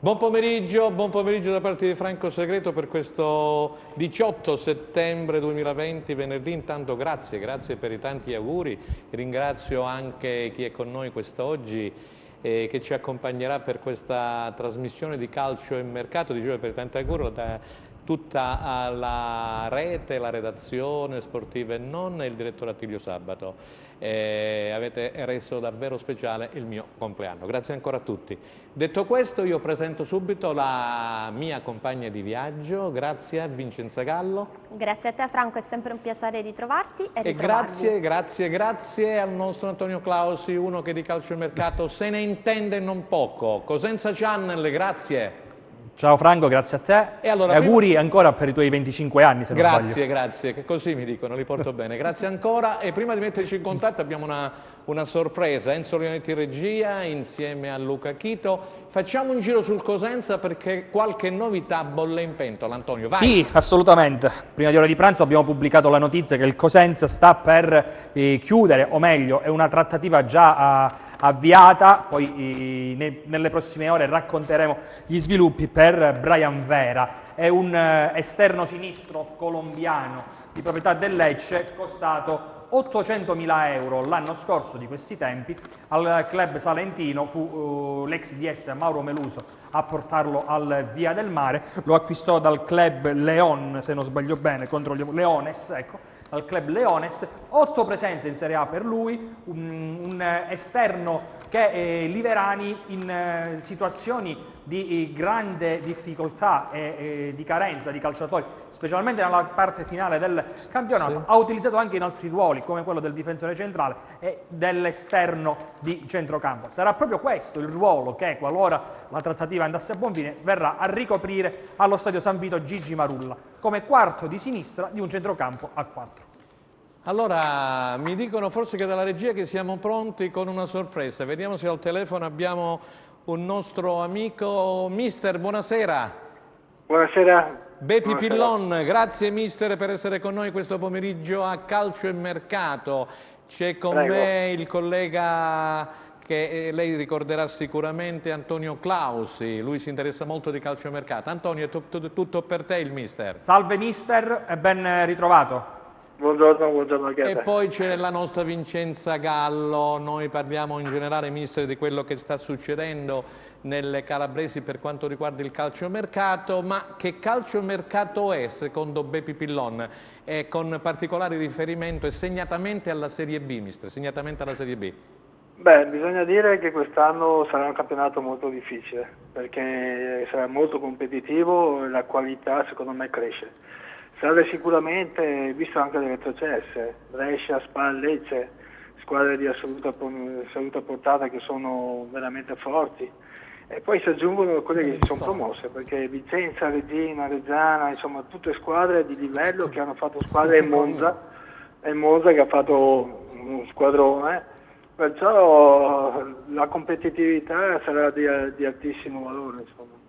Buon pomeriggio da parte di Franco Segreto per questo 18 settembre 2020, venerdì. Intanto grazie per i tanti auguri, ringrazio anche chi è con noi quest'oggi che ci accompagnerà per questa trasmissione di Calcio e Mercato, di Gioia per i tanti auguri, da tutta la rete, la redazione sportiva e non, e il direttore Attilio Sabato. Avete reso davvero speciale il mio compleanno. Grazie ancora a tutti. Detto questo, io presento subito la mia compagna di viaggio. Grazie a Vincenza Gallo. Grazie a te Franco, è sempre un piacere ritrovarti e ritrovarvi. E grazie al nostro Antonio Clausi, uno che di calcio e mercato se ne intende non poco. Cosenza Channel, grazie. Ciao Franco, grazie a te e allora, auguri ancora per i tuoi 25 anni, se non sbaglio. Grazie, che così mi dicono, li porto bene. Grazie ancora, e prima di metterci in contatto abbiamo una sorpresa. Enzo Leonetti regia insieme a Luca Chito. Facciamo un giro sul Cosenza perché qualche novità bolle in pentola. Antonio, vai. Sì, assolutamente. Prima di ora di pranzo abbiamo pubblicato la notizia che il Cosenza sta per chiudere, o meglio, è una trattativa già avviata, poi nelle prossime ore racconteremo gli sviluppi per Brian Vera. È un esterno sinistro colombiano di proprietà del Lecce, costato 800.000 euro l'anno scorso di questi tempi. Al club salentino fu l'ex DS Mauro Meluso a portarlo al Via del Mare, lo acquistò dal club Leon, se non sbaglio bene, contro gli Leones, ecco, al club Leones. 8 presenze in Serie A per lui, un esterno che Liverani in situazioni di grande difficoltà e di carenza di calciatori, specialmente nella parte finale del campionato, sì, ha utilizzato anche in altri ruoli come quello del difensore centrale e dell'esterno di centrocampo. Sarà proprio questo il ruolo che, qualora la trattativa andasse a buon fine, verrà a ricoprire allo Stadio San Vito Gigi Marulla come quarto di sinistra di un centrocampo a 4. Allora, mi dicono forse che dalla regia che siamo pronti con una sorpresa. Vediamo se al telefono abbiamo un nostro amico. Mister, buonasera. Buonasera. Beppi Pillon, grazie mister per essere con noi questo pomeriggio a Calcio e Mercato. C'è con me il collega che lei ricorderà sicuramente, Antonio Clausi. Lui si interessa molto di calcio e mercato. Antonio, è tutto per te il mister. Salve mister e ben ritrovato. Buongiorno a te. E poi c'è la nostra Vincenza Gallo. Noi parliamo in generale, mister, di quello che sta succedendo nelle calabresi per quanto riguarda il calciomercato, ma che calciomercato è secondo Beppi Pillon? E con particolare riferimento e segnatamente alla Serie B, mister, segnatamente alla Serie B. Beh, bisogna dire che quest'anno sarà un campionato molto difficile, perché sarà molto competitivo e la qualità secondo me cresce. Serve sicuramente, visto anche le retrocesse, Brescia, Spal, Lecce, squadre di assoluta portata che sono veramente forti, e poi si aggiungono quelle che si sono promosse, perché Vicenza, Regina, Reggiana, insomma tutte squadre di livello che hanno fatto squadre, e Monza che ha fatto un squadrone, perciò la competitività sarà di altissimo valore, insomma.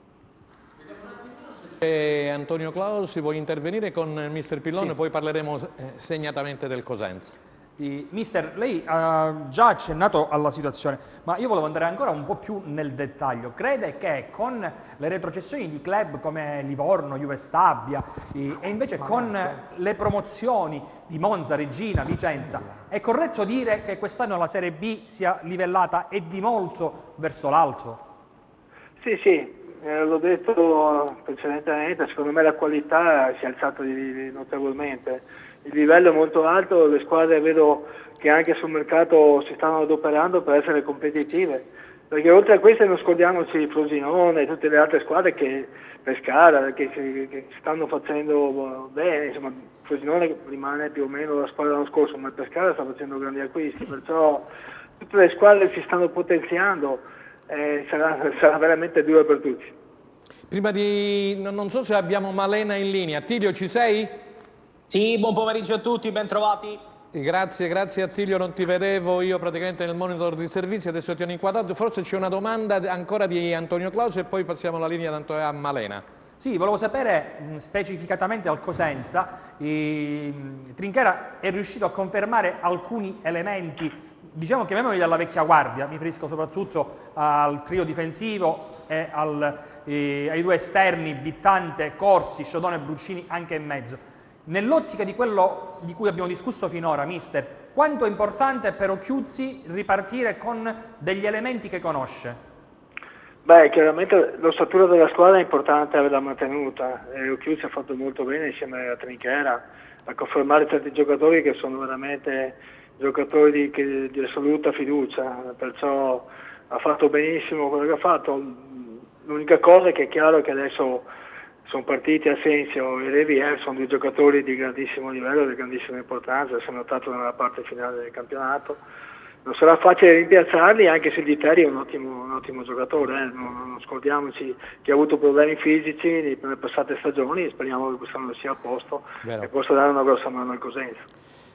Antonio Clausi, vuoi intervenire con il mister Pillon? Sì. Poi parleremo segnatamente del Cosenza. Mister, lei ha già accennato alla situazione, ma io volevo andare ancora un po' più nel dettaglio. Crede che con le retrocessioni di club come Livorno, Juve Stabia e invece con le promozioni di Monza, Regina, Vicenza, è corretto dire che quest'anno la Serie B sia livellata e di molto verso l'alto? Sì. L'ho detto precedentemente, secondo me la qualità si è alzata notevolmente, il livello è molto alto, le squadre vedo che anche sul mercato si stanno adoperando per essere competitive, perché oltre a queste non scordiamoci Frosinone e tutte le altre squadre che Pescara che stanno facendo bene, insomma Frosinone rimane più o meno la squadra dell'anno scorso, ma Pescara sta facendo grandi acquisti, perciò tutte le squadre si stanno potenziando. Sarà veramente duro per tutti. Prima di... non so se abbiamo Malena in linea. Attilio, ci sei? Sì, buon pomeriggio a tutti, ben trovati. Grazie Attilio, non ti vedevo io praticamente nel monitor di servizi, adesso ti ho inquadrato. Forse c'è una domanda ancora di Antonio Clausi e poi passiamo la linea a Malena. Sì, volevo sapere specificatamente al Cosenza, Trinchera è riuscito a confermare alcuni elementi diciamo, chiamiamoli alla vecchia guardia, mi riferisco soprattutto al trio difensivo e ai due esterni, Bittante, Corsi, Sciodone e Bruccini anche in mezzo. Nell'ottica di quello di cui abbiamo discusso finora, mister, quanto è importante per Occhiuzzi ripartire con degli elementi che conosce? Beh, chiaramente l'ossatura della squadra è importante averla mantenuta e Occhiuzzi ha fatto molto bene insieme a Trinchera a confermare certi giocatori che sono veramente giocatori di assoluta fiducia, perciò ha fatto benissimo quello che ha fatto. L'unica cosa è che è chiaro che adesso sono partiti Asensio e Revier, sono due giocatori di grandissimo livello, di grandissima importanza, si è notato nella parte finale del campionato. Non sarà facile rimpiazzarli, anche se Viteri è un ottimo giocatore, non scordiamoci che ha avuto problemi fisici nelle passate stagioni, speriamo che quest'anno sia a posto e possa dare una grossa mano al Cosenza.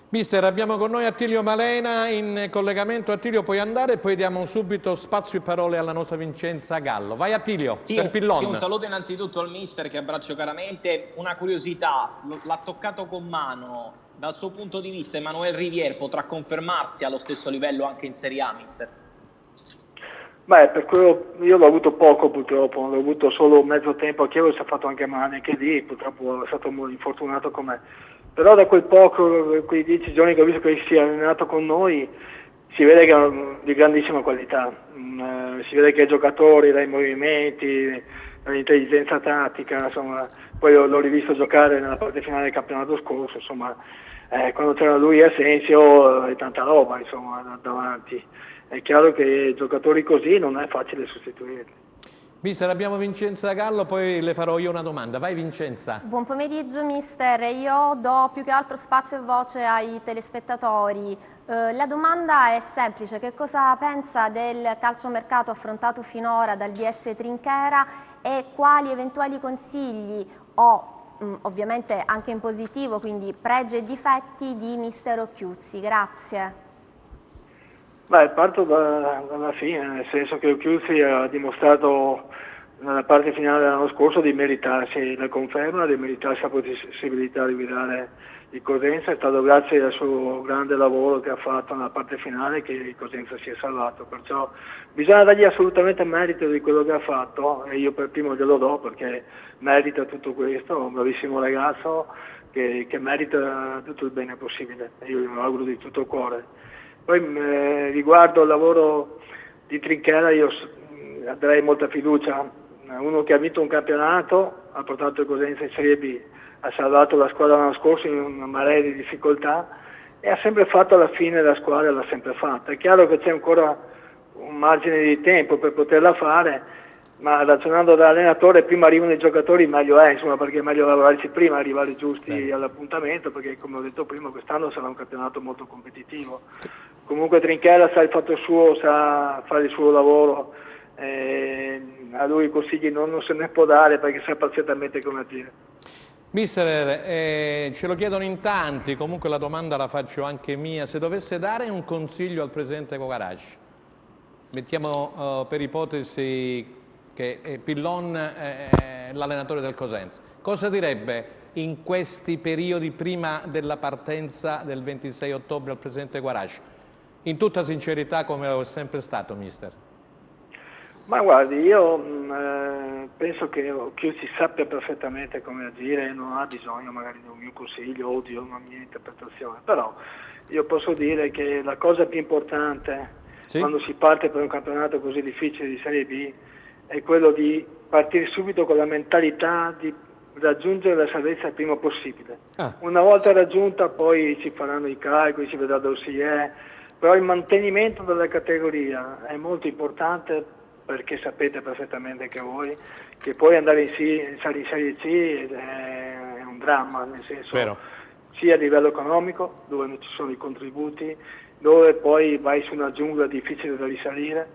Mister, abbiamo con noi Attilio Malena in collegamento. Attilio, puoi andare e poi diamo subito spazio e parole alla nostra Vincenza Gallo. Vai Attilio, per Pillon. Sì, un saluto innanzitutto al mister che abbraccio caramente. Una curiosità, l'ha toccato con mano. Dal suo punto di vista Emmanuel Rivier potrà confermarsi allo stesso livello anche in Serie A, mister? Beh, per quello io l'ho avuto poco purtroppo, l'ho avuto solo mezzo tempo a Chievo, si è fatto anche male anche lì, purtroppo è stato molto infortunato con me. Però da quel poco, quei 10 giorni che ho visto che si è allenato con noi, si vede che è di grandissima qualità, si vede che è giocatore, dai movimenti, dall'intelligenza tattica, insomma, poi l'ho rivisto giocare nella parte finale del campionato scorso, insomma, quando c'era lui e Asensio è tanta roba, insomma, davanti. È chiaro che giocatori così non è facile sostituirli. Mister, abbiamo Vincenza Gallo, poi le farò io una domanda. Vai Vincenza. Buon pomeriggio mister, io do più che altro spazio e voce ai telespettatori. La domanda è semplice, che cosa pensa del calciomercato affrontato finora dal DS Trinchera e quali eventuali consigli ovviamente anche in positivo, quindi pregi e difetti di mister Occhiuzzi? Grazie. Beh, parto dalla fine, nel senso che Occhiuzzi ha dimostrato nella parte finale dell'anno scorso di meritarsi la conferma, di meritarsi la possibilità di guidare il Cosenza. È stato grazie al suo grande lavoro che ha fatto nella parte finale che il Cosenza si è salvato, perciò bisogna dargli assolutamente merito di quello che ha fatto e io per primo glielo do perché merita tutto questo, è un bravissimo ragazzo che merita tutto il bene possibile e io glielo auguro di tutto cuore. Poi riguardo al lavoro di Trinchera io darei molta fiducia, uno che ha vinto un campionato, ha portato il Cosenza in Serie B, ha salvato la squadra l'anno scorso in una marea di difficoltà e ha sempre fatto la fine della squadra, l'ha sempre fatta. È chiaro che c'è ancora un margine di tempo per poterla fare, ma ragionando da allenatore prima arrivano i giocatori meglio è, insomma, perché è meglio lavorarci prima, arrivare giusti all'appuntamento, perché come ho detto prima quest'anno sarà un campionato molto competitivo. Comunque Trinchera sa il fatto suo, sa fare il suo lavoro, a lui consigli non se ne può dare perché sa perfettamente come agire. Mister, ce lo chiedono in tanti, comunque la domanda la faccio anche mia, se dovesse dare un consiglio al presidente Kokarash, mettiamo per ipotesi che Pillon è l'allenatore del Cosenza, cosa direbbe in questi periodi prima della partenza del 26 ottobre al presidente Kokarash? In tutta sincerità, come lo è sempre stato, mister? Ma guardi, io penso che Occhiuzzi sappia perfettamente come agire e non ha bisogno magari di un mio consiglio o di una mia interpretazione, però io posso dire che la cosa più importante quando si parte per un campionato così difficile di Serie B è quello di partire subito con la mentalità di raggiungere la salvezza il prima possibile. Una volta raggiunta poi si faranno i calcoli, si vedrà dove si è, però il mantenimento della categoria è molto importante perché sapete perfettamente che voi che poi andare in Serie C è un dramma, nel senso sia a livello economico dove non ci sono i contributi, dove poi vai su una giungla difficile da risalire,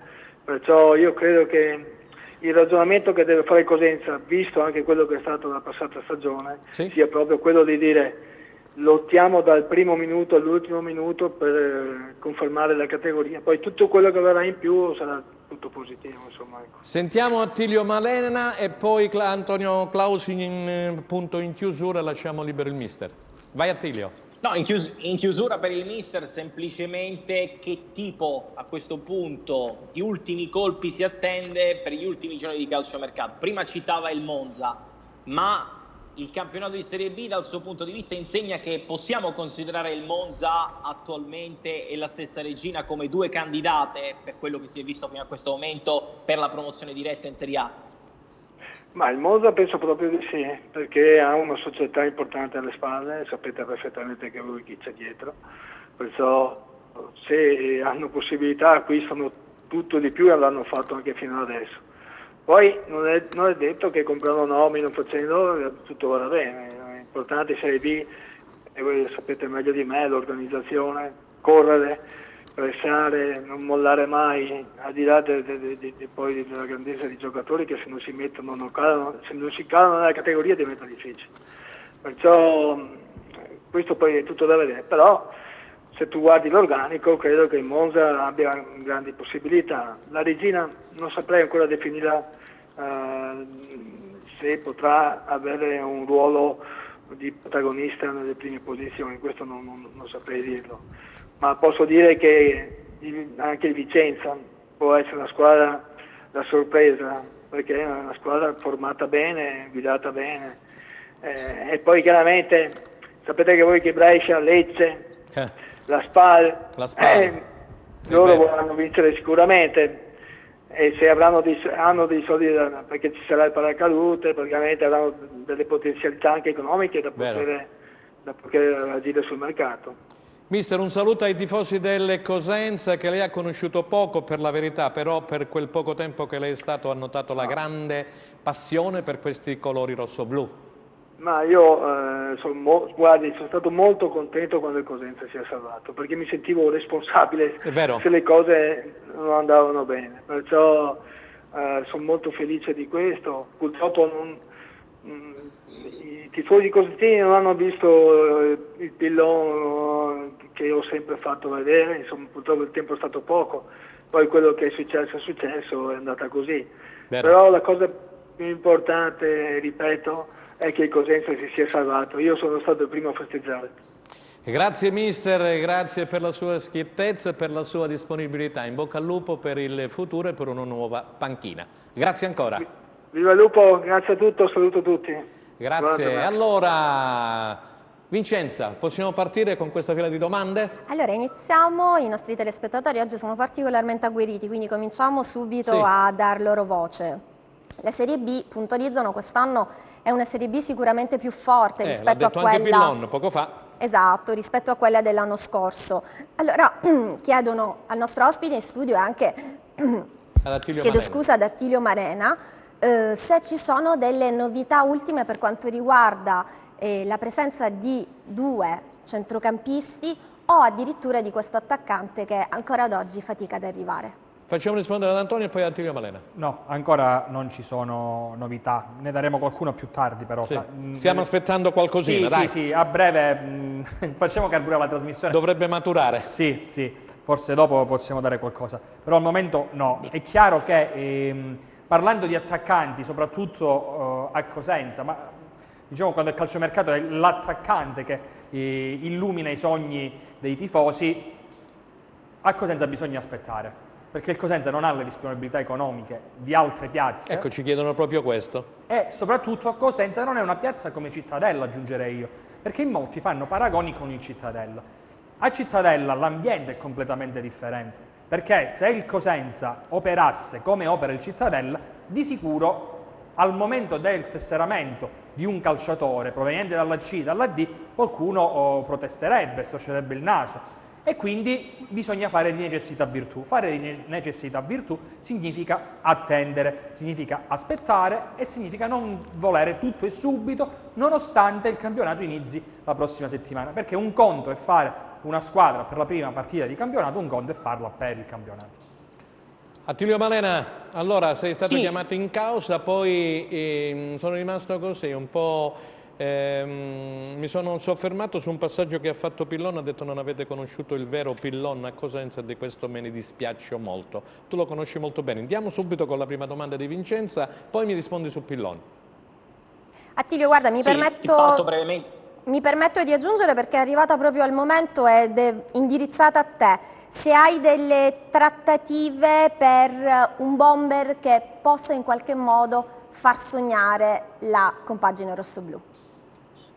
perciò io credo che il ragionamento che deve fare il Cosenza, visto anche quello che è stato la passata stagione, sia proprio quello di dire lottiamo dal primo minuto all'ultimo minuto per confermare la categoria, poi tutto quello che verrà in più sarà tutto positivo, insomma, ecco. Sentiamo Attilio Malena e poi Antonio Clausi in chiusura, lasciamo libero il mister. Vai Attilio. No, in chiusura per il mister, semplicemente che tipo a questo punto di ultimi colpi si attende per gli ultimi giorni di calciomercato. Prima citava il Monza, ma il campionato di Serie B dal suo punto di vista insegna che possiamo considerare il Monza attualmente e la stessa Reggina come due candidate, per quello che si è visto fino a questo momento, per la promozione diretta in Serie A? Ma il Monza penso proprio di sì, perché ha una società importante alle spalle, sapete perfettamente che voi chi c'è dietro, perciò se hanno possibilità acquistano tutto di più e l'hanno fatto anche fino adesso. Poi non è detto che comprando nomi, non facendo, tutto vada bene, l'importante è Serie B, e voi sapete meglio di me, l'organizzazione, correre, pressare, non mollare mai, al di là poi della grandezza dei giocatori che se non si mettono, se non si calano nella categoria diventa difficile. Perciò questo poi è tutto da vedere, però se tu guardi l'organico credo che il Monza abbia grandi possibilità. La Regina non saprei ancora definirla se potrà avere un ruolo di protagonista nelle prime posizioni, questo non saprei dirlo. Ma posso dire che anche il Vicenza può essere una squadra da sorpresa, perché è una squadra formata bene, guidata bene. E poi chiaramente sapete che voi che Brescia, Lecce, la Spal, loro vorranno vincere sicuramente. E se hanno dei soldi, perché ci sarà il paracadute, praticamente avranno delle potenzialità anche economiche da poter agire sul mercato. Mister, un saluto ai tifosi del Cosenza, che lei ha conosciuto poco per la verità, però per quel poco tempo che lei è stato ha notato la grande passione per questi colori rosso-blu. Ma io guardi, sono stato molto contento quando il Cosenza si è salvato, perché mi sentivo responsabile se le cose non andavano bene, perciò sono molto felice di questo. Purtroppo i tifosi cosentini non hanno visto il pillon che ho sempre fatto vedere, insomma purtroppo il tempo è stato poco, poi quello che è successo, è andata così. Però la cosa più importante, ripeto, è che il Cosenza si sia salvato. Io sono stato il primo a festeggiare. Grazie mister, grazie per la sua schiettezza e per la sua disponibilità. In bocca al lupo per il futuro e per una nuova panchina. Grazie ancora. Viva il lupo, grazie a tutti, saluto tutti. Grazie. Allora, Vincenza, possiamo partire con questa fila di domande? Allora, iniziamo. I nostri telespettatori oggi sono particolarmente agguerriti, quindi cominciamo subito a dar loro voce. La Serie B, puntualizzano, quest'anno è una Serie B sicuramente più forte rispetto a quella... L'ha detto anche Pillon poco fa. Esatto, rispetto a quella dell'anno scorso. Allora, chiedono al nostro ospite in studio e anche, ad Attilio Marena, se ci sono delle novità ultime per quanto riguarda la presenza di 2 centrocampisti o addirittura di questo attaccante che ancora ad oggi fatica ad arrivare. Facciamo rispondere ad Antonio e poi ad Attilio Malena. No, ancora non ci sono novità, ne daremo qualcuno più tardi però. Sì. Stiamo aspettando qualcosina, dai. Sì, a breve facciamo carburare la trasmissione. Dovrebbe maturare. Sì, forse dopo possiamo dare qualcosa, però al momento no. È chiaro che parlando di attaccanti, soprattutto a Cosenza, ma diciamo quando il calciomercato è l'attaccante che illumina i sogni dei tifosi, a Cosenza bisogna aspettare. Perché il Cosenza non ha le disponibilità economiche di altre piazze. Ecco, ci chiedono proprio questo. E soprattutto Cosenza non è una piazza come Cittadella, aggiungerei io, perché in molti fanno paragoni con il Cittadella. A Cittadella l'ambiente è completamente differente, perché se il Cosenza operasse come opera il Cittadella, di sicuro al momento del tesseramento di un calciatore proveniente dalla C, dalla D, qualcuno protesterebbe, storcerebbe il naso. E quindi bisogna fare di necessità virtù. Fare di necessità virtù significa attendere, significa aspettare e significa non volere tutto e subito, nonostante il campionato inizi la prossima settimana. Perché un conto è fare una squadra per la prima partita di campionato, un conto è farla per il campionato. Attilio Malena, allora sei stato chiamato in causa, poi sono rimasto così un po'... mi sono soffermato su un passaggio che ha fatto Pillon, ha detto non avete conosciuto il vero Pillon a Cosenza e di questo me ne dispiaccio molto. Tu lo conosci molto bene. Andiamo subito con la prima domanda di Vincenza, poi mi rispondi su Pillon. Attilio, guarda, mi permetto... mi permetto di aggiungere, perché è arrivata proprio al momento ed è indirizzata a te, se hai delle trattative per un bomber che possa in qualche modo far sognare la compagine rossoblù.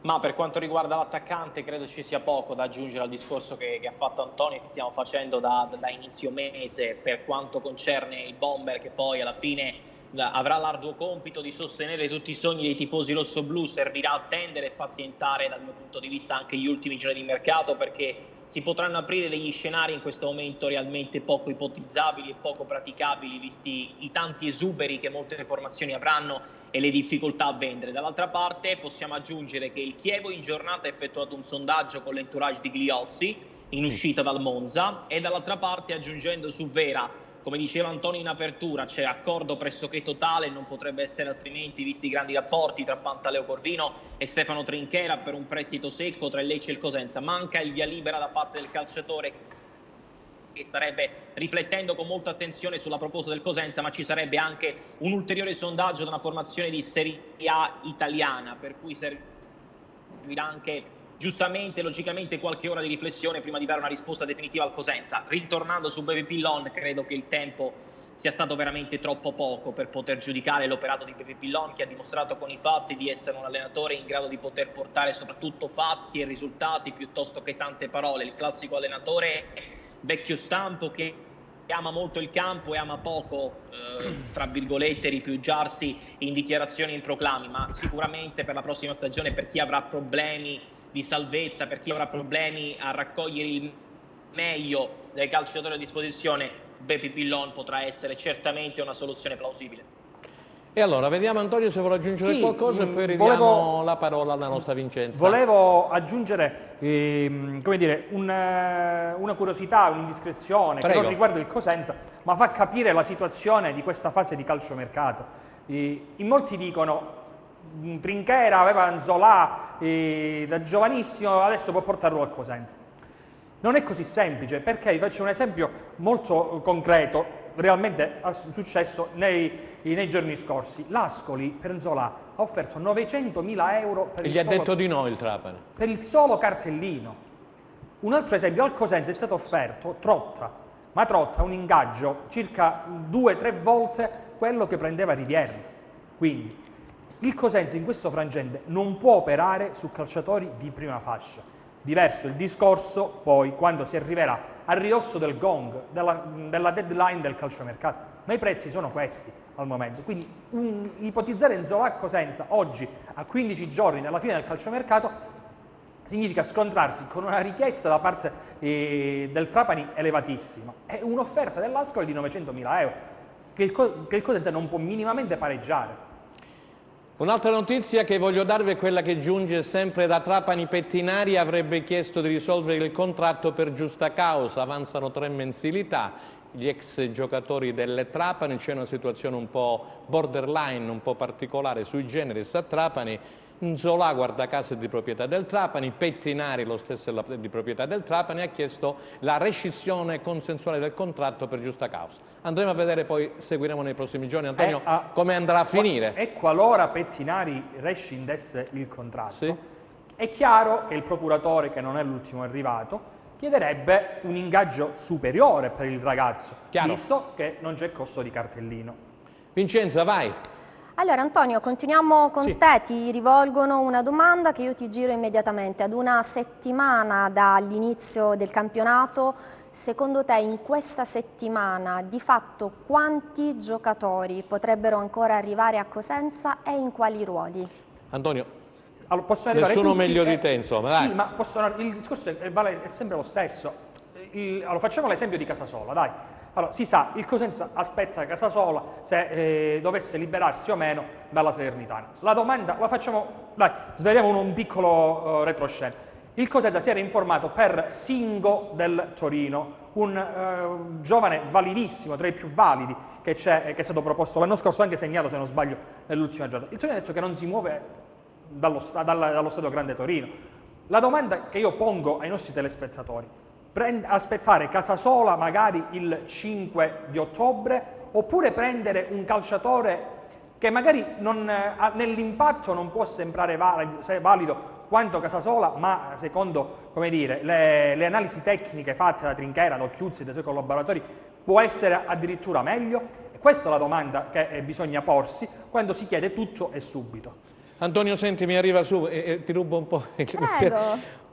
Ma per quanto riguarda l'attaccante credo ci sia poco da aggiungere al discorso che ha fatto Antonio e che stiamo facendo da inizio mese per quanto concerne il bomber, che poi alla fine avrà l'arduo compito di sostenere tutti i sogni dei tifosi rossoblù. Servirà attendere e pazientare dal mio punto di vista anche gli ultimi giorni di mercato, perché si potranno aprire degli scenari in questo momento realmente poco ipotizzabili e poco praticabili, visti i tanti esuberi che molte formazioni avranno e le difficoltà a vendere. Dall'altra parte possiamo aggiungere che il Chievo in giornata ha effettuato un sondaggio con l'entourage di Gliozzi in uscita dal Monza, e dall'altra parte, aggiungendo su Vera, come diceva Antonio in apertura, c'è accordo pressoché totale, non potrebbe essere altrimenti visti i grandi rapporti tra Pantaleo Corvino e Stefano Trinchera per un prestito secco tra il Lecce e il Cosenza. Manca il via libera da parte del calciatore, che starebbe riflettendo con molta attenzione sulla proposta del Cosenza, ma ci sarebbe anche un ulteriore sondaggio da una formazione di Serie A italiana, per cui servirà anche giustamente, logicamente, qualche ora di riflessione prima di dare una risposta definitiva al Cosenza. Ritornando su Beppe Pillon, credo che il tempo sia stato veramente troppo poco per poter giudicare l'operato di Beppe Pillon, che ha dimostrato con i fatti di essere un allenatore in grado di poter portare soprattutto fatti e risultati piuttosto che tante parole. Il classico allenatore vecchio stampo che ama molto il campo e ama poco, tra virgolette, rifugiarsi in dichiarazioni e in proclami, ma sicuramente per la prossima stagione, per chi avrà problemi di salvezza, per chi avrà problemi a raccogliere il meglio dai calciatori a disposizione, Beppe Pillon potrà essere certamente una soluzione plausibile. E allora, vediamo Antonio se vuole aggiungere qualcosa e poi ridiamo la parola alla nostra Vincenza. Volevo aggiungere come dire, una curiosità, un'indiscrezione che non riguarda il Cosenza, ma fa capire la situazione di questa fase di calciomercato. In molti dicono Trinchera aveva Anzolà da giovanissimo, adesso può portarlo al Cosenza. Non è così semplice, perché vi faccio un esempio molto concreto, realmente è successo nei giorni scorsi. L'Ascoli per Nzola ha offerto 900.000 euro per e gli ha detto di no il Trapani. Per il solo cartellino. Un altro esempio, al Cosenza è stato offerto Trotta, ma Trotta ha un ingaggio circa 2-3 volte quello che prendeva Rivière. Quindi il Cosenza in questo frangente non può operare su calciatori di prima fascia. Diverso il discorso poi quando si arriverà a ridosso del gong, della deadline del calciomercato, ma i prezzi sono questi al momento. Quindi ipotizzare Nzola Cosenza oggi, a 15 giorni dalla fine del calciomercato, significa scontrarsi con una richiesta da parte del Trapani elevatissima e un'offerta dell'Ascoli di 900.000 euro che il Cosenza non può minimamente pareggiare. Un'altra notizia che voglio darvi è quella che giunge sempre da Trapani. Pettinari avrebbe chiesto di risolvere il contratto per giusta causa, avanzano 3 mensilità, gli ex giocatori del Trapani, c'è una situazione un po' borderline, un po' particolare sui generis a Trapani. Nzola, guarda caso, è di proprietà del Trapani, Pettinari lo stesso è di proprietà del Trapani, ha chiesto la rescissione consensuale del contratto per giusta causa. Andremo a vedere, poi seguiremo nei prossimi giorni, Antonio, come andrà a finire. E qualora Pettinari rescindesse il contratto, sì, è chiaro che il procuratore, che non è l'ultimo arrivato, chiederebbe un ingaggio superiore per il ragazzo, visto che non c'è costo di cartellino. Vincenza, vai. Allora Antonio, continuiamo con te, ti rivolgono una domanda che io ti giro immediatamente. Ad una settimana dall'inizio del campionato, secondo te in questa settimana di fatto quanti giocatori potrebbero ancora arrivare a Cosenza e in quali ruoli? Antonio, allora, nessuno tutti, meglio di te, insomma. Dai. Sì, ma il discorso è sempre lo stesso. Allora, facciamo l'esempio di Casasola, dai. Allora, si sa, il Cosenza aspetta Casasola se dovesse liberarsi o meno dalla Salernitana. La domanda la facciamo, dai, sveliamo un piccolo retroscena. Il Cosenza si era informato per Singo del Torino, un giovane validissimo, tra i più validi che è stato proposto l'anno scorso, anche segnato, se non sbaglio, nell'ultima giornata. Il Torino ha detto che non si muove dallo Stadio Grande Torino. La domanda che io pongo ai nostri telespettatori: aspettare Casasola magari il 5 di ottobre, oppure prendere un calciatore che magari nell'impatto non può sembrare valido quanto Casasola, ma secondo, come dire, le analisi tecniche fatte da Trinchera, da Occhiuzzi e dai suoi collaboratori, può essere addirittura meglio? E questa è la domanda che bisogna porsi quando si chiede tutto e subito. Antonio, senti, mi arriva su e ti rubo un po'. Prego.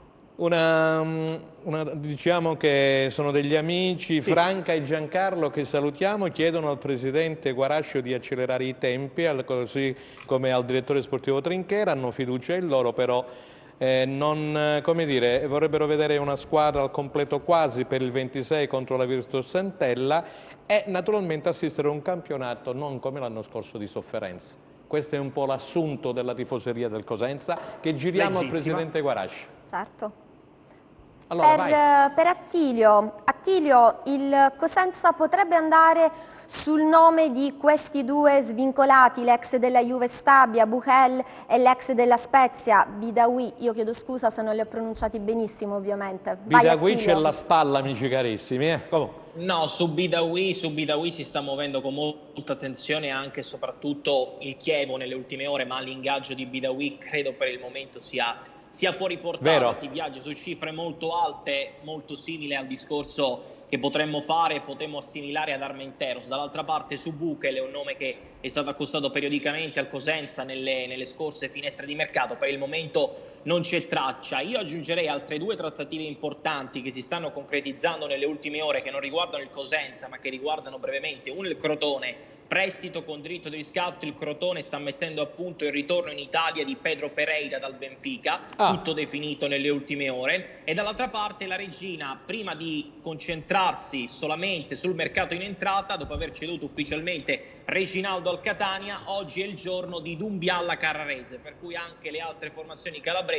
Diciamo che sono degli amici, Sì. Franca e Giancarlo, che salutiamo, chiedono al presidente Guarascio di accelerare i tempi, così come al direttore sportivo Trinchera, hanno fiducia in loro, però come dire, vorrebbero vedere una squadra al completo quasi per il 26 contro la Virtus Entella e naturalmente assistere a un campionato non come l'anno scorso di sofferenza. Questo è un po' l'assunto della tifoseria del Cosenza, che giriamo al Legittima. presidente Guarascio. Certo. Allora, vai. Per Attilio, il Cosenza potrebbe andare sul nome di questi due svincolati, l'ex della Juve Stabia, Buchel, e l'ex della Spezia, Bidawi. Io chiedo scusa se non li ho pronunciati benissimo, ovviamente. Vai, Bidawi c'è Attilio. la spalla, amici carissimi. Comunque. No, su Bidawi si sta muovendo con molta attenzione anche e soprattutto il Chievo nelle ultime ore, ma l'ingaggio di Bidawi credo per il momento sia fuori portata. Vero. Si viaggia su cifre molto alte, molto simile al discorso che potremmo fare e potremmo assimilare ad Armenteros. Dall'altra parte su Buchel è un nome che è stato accostato periodicamente al Cosenza nelle scorse finestre di mercato, per il momento non c'è traccia. Io aggiungerei altre due trattative importanti che si stanno concretizzando nelle ultime ore, che non riguardano il Cosenza ma che riguardano brevemente. Uno è il Crotone, prestito con diritto di riscatto. Il Crotone sta mettendo a punto il ritorno in Italia di Pedro Pereira dal Benfica, tutto definito nelle ultime ore. E dall'altra parte la Regina, prima di concentrarsi solamente sul mercato in entrata, dopo aver ceduto ufficialmente Reginaldo al Catania, oggi è il giorno di Doumbia alla Carrarese, per cui anche le altre formazioni calabresi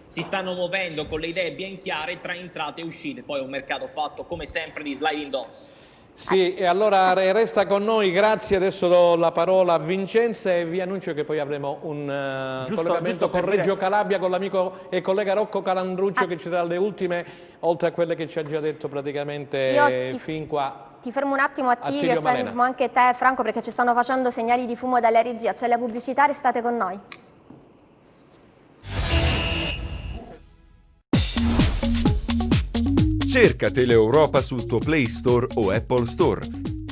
si stanno muovendo con le idee ben chiare tra entrate e uscite. Poi è un mercato fatto come sempre di sliding doors. Sì, e allora resta con noi, grazie. Adesso do la parola a Vincenza e vi annuncio che poi avremo un collegamento con Reggio Calabria con l'amico e collega Rocco Calandruccio che ci darà le ultime, oltre a quelle che ci ha già detto praticamente fin qua. Ti fermo un attimo, Attilio, e Malena. fermo anche te, Franco, perché ci stanno facendo segnali di fumo dalla regia. C'è la pubblicità, restate con noi. Cerca Teleeuropa sul tuo Play Store o Apple Store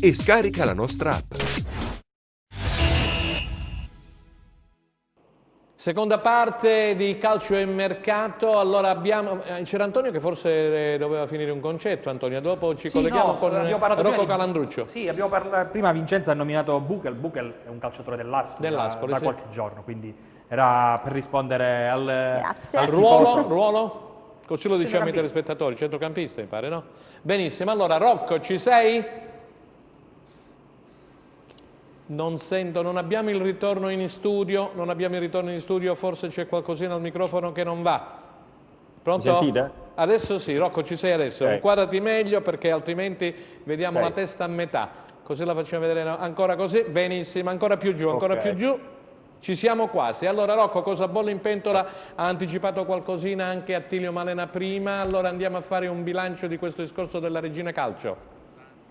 e scarica la nostra app. Seconda parte di Calcio e Mercato. Allora c'era Antonio che forse doveva finire un concetto. Antonio, dopo ci colleghiamo con Rocco Calandruccio. Sì, prima Vincenzo ha nominato Buchel. Buchel è un calciatore dell'Ascoli da qualche giorno, quindi era per rispondere al ruolo. Così lo diciamo ai telespettatori, centrocampista mi pare, no? Benissimo, allora Rocco, ci sei? Non sento, non abbiamo il ritorno in studio, forse c'è qualcosina al microfono che non va. Pronto? Mi sentite? Adesso sì, Rocco, ci sei adesso. Okay. Inquadrati meglio perché altrimenti vediamo la testa a metà. Così la facciamo vedere ancora così, benissimo, ancora più giù, ancora più giù. Ci siamo quasi. Allora Rocco, cosa bolle in pentola? Ha anticipato qualcosina anche Attilio Malena prima, allora andiamo a fare un bilancio di questo discorso della Regina Calcio.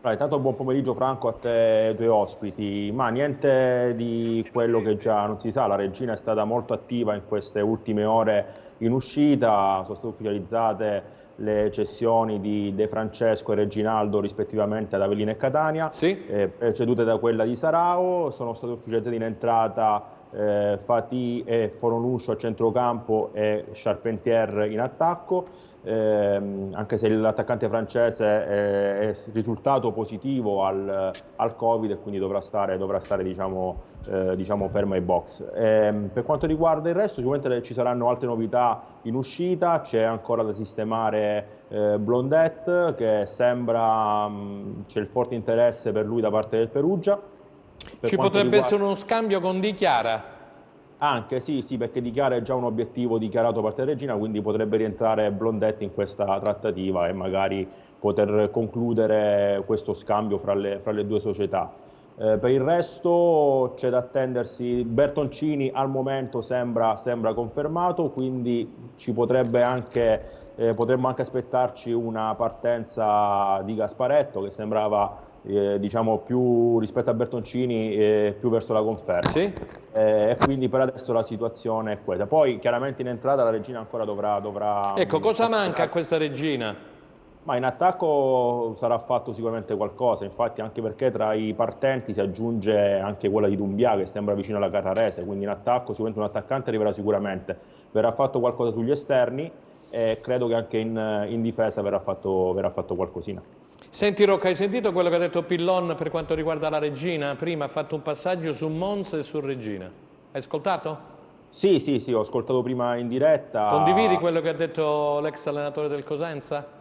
Intanto buon pomeriggio Franco a te e ai tuoi ospiti, ma niente di quello che già non si sa. La Regina è stata molto attiva in queste ultime ore in uscita, sono state ufficializzate le cessioni di De Francesco e Reginaldo rispettivamente ad Avellino e Catania, precedute da quella di Sarao. Sono state ufficializzate in entrata Fatih e Foronuscio a centrocampo e Charpentier in attacco, anche se l'attaccante francese è risultato positivo al Covid e quindi dovrà stare diciamo fermo ai box. Per quanto riguarda il resto, sicuramente ci saranno altre novità in uscita. C'è ancora da sistemare Blondet, che sembra c'è il forte interesse per lui da parte del Perugia. Ci potrebbe essere uno scambio con Di Chiara? Anche sì, perché Di Chiara è già un obiettivo dichiarato da parte della Regina, quindi potrebbe rientrare Blondet in questa trattativa e magari poter concludere questo scambio fra le due società. Per il resto c'è da attendersi. Bertoncini al momento sembra confermato, quindi ci potremmo anche aspettarci una partenza di Gasparetto, che sembrava diciamo più rispetto a Bertoncini, più verso la conferma. Sì. E quindi per adesso la situazione è questa. Poi chiaramente in entrata la Regina ancora dovrà Ecco, cosa manca a questa Regina? ma in attacco sarà fatto sicuramente qualcosa, infatti anche perché tra i partenti si aggiunge anche quella di Dumbia che sembra vicino alla Carrarese, quindi in attacco sicuramente un attaccante arriverà sicuramente, verrà fatto qualcosa sugli esterni e credo che anche in difesa verrà fatto qualcosina. Senti Rocca, hai sentito quello che ha detto Pillon per quanto riguarda la Regina? Prima ha fatto un passaggio su Monza e su Regina. Hai ascoltato? Sì, ho ascoltato prima in diretta. Condividi quello che ha detto l'ex allenatore del Cosenza?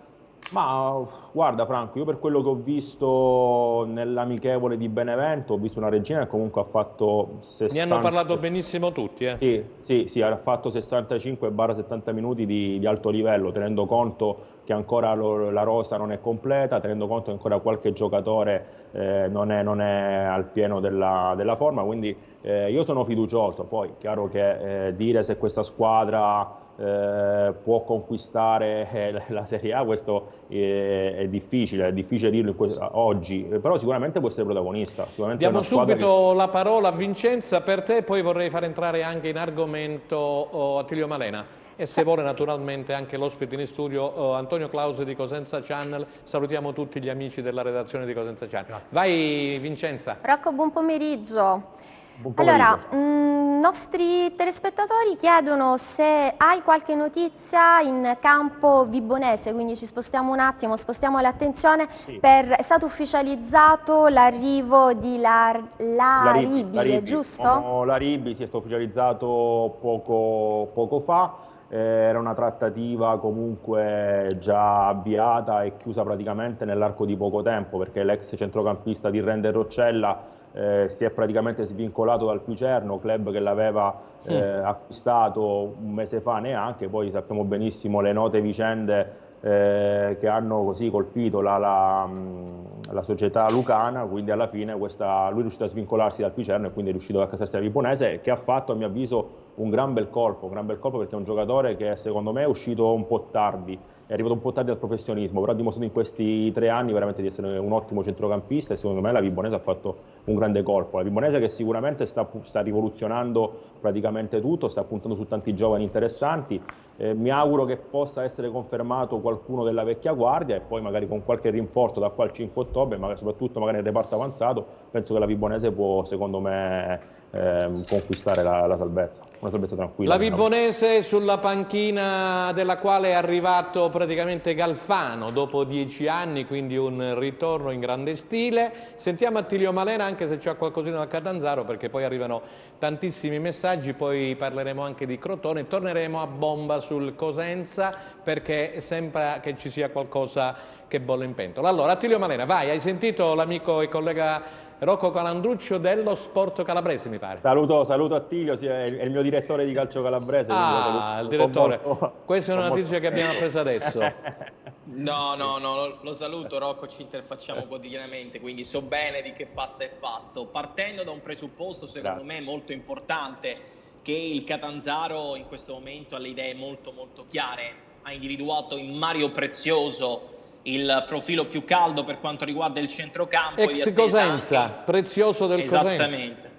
Ma guarda Franco, io per quello che ho visto nell'amichevole di Benevento, ho visto una Regina che comunque ha fatto 60... Ne hanno parlato benissimo tutti, Sì, ha fatto 65-70 minuti di alto livello, tenendo conto che ancora la rosa non è completa, tenendo conto che ancora qualche giocatore non è al pieno della forma, quindi io sono fiducioso. Poi chiaro che dire se questa squadra può conquistare la Serie A, questo è difficile dirlo oggi, però sicuramente può essere protagonista. Diamo subito la parola a Vincenza per te, poi vorrei far entrare anche in argomento Attilio Malena e se vuole naturalmente anche l'ospite in studio Antonio Clausi di Cosenza Channel. Salutiamo tutti gli amici della redazione di Cosenza Channel. Grazie. Vai Vincenza. Rocco, buon pomeriggio. Buon pomeriggio. Allora, nostri telespettatori chiedono se hai qualche notizia in campo vibonese, quindi ci spostiamo un attimo, spostiamo l'attenzione. Sì. È stato ufficializzato l'arrivo di Laribile, giusto? Laribile si è stato ufficializzato poco fa. Era una trattativa comunque già avviata e chiusa praticamente nell'arco di poco tempo, perché l'ex centrocampista di Rende Roccella si è praticamente svincolato dal Picerno, club che l'aveva acquistato un mese fa neanche. Poi sappiamo benissimo le note vicende che hanno così colpito la società lucana, quindi alla fine lui è riuscito a svincolarsi dal Picerno e quindi è riuscito a accastarsi alla Vibonese, che ha fatto a mio avviso un gran bel colpo perché è un giocatore che secondo me è uscito un po' tardi, è arrivato un po' tardi al professionismo, però ha dimostrato in questi 3 anni veramente di essere un ottimo centrocampista e secondo me la Vibonese ha fatto un grande colpo. La Vibonese che sicuramente sta rivoluzionando praticamente tutto, sta puntando su tanti giovani interessanti. Mi auguro che possa essere confermato qualcuno della vecchia guardia e poi magari con qualche rinforzo da qua al 5 ottobre, ma soprattutto magari nel reparto avanzato, penso che la Vibonese può, secondo me, conquistare la salvezza, una salvezza tranquilla. La Vibonese sulla panchina della quale è arrivato praticamente Galfano dopo 10 anni, quindi un ritorno in grande stile. Sentiamo Attilio Malena anche se c'è qualcosina da Catanzaro, perché poi arrivano tantissimi messaggi, poi parleremo anche di Crotone, torneremo a bomba sul Cosenza perché sembra che ci sia qualcosa che bolle in pentola. Allora Attilio Malena, vai, hai sentito l'amico e collega Rocco Calandruccio dello Sport Calabrese, mi pare. Saluto Attilio, sì, è il mio direttore di calcio calabrese. Il direttore. Questa è una notizia che abbiamo appreso adesso. No, lo saluto Rocco, ci interfacciamo quotidianamente, quindi so bene di che pasta è fatto. Partendo da un presupposto secondo me molto importante, che il Catanzaro in questo momento ha le idee molto chiare, ha individuato in Mario Prezioso il profilo più caldo per quanto riguarda il centrocampo. Ex Cosenza, anche... Prezioso del Cosenza. Esattamente.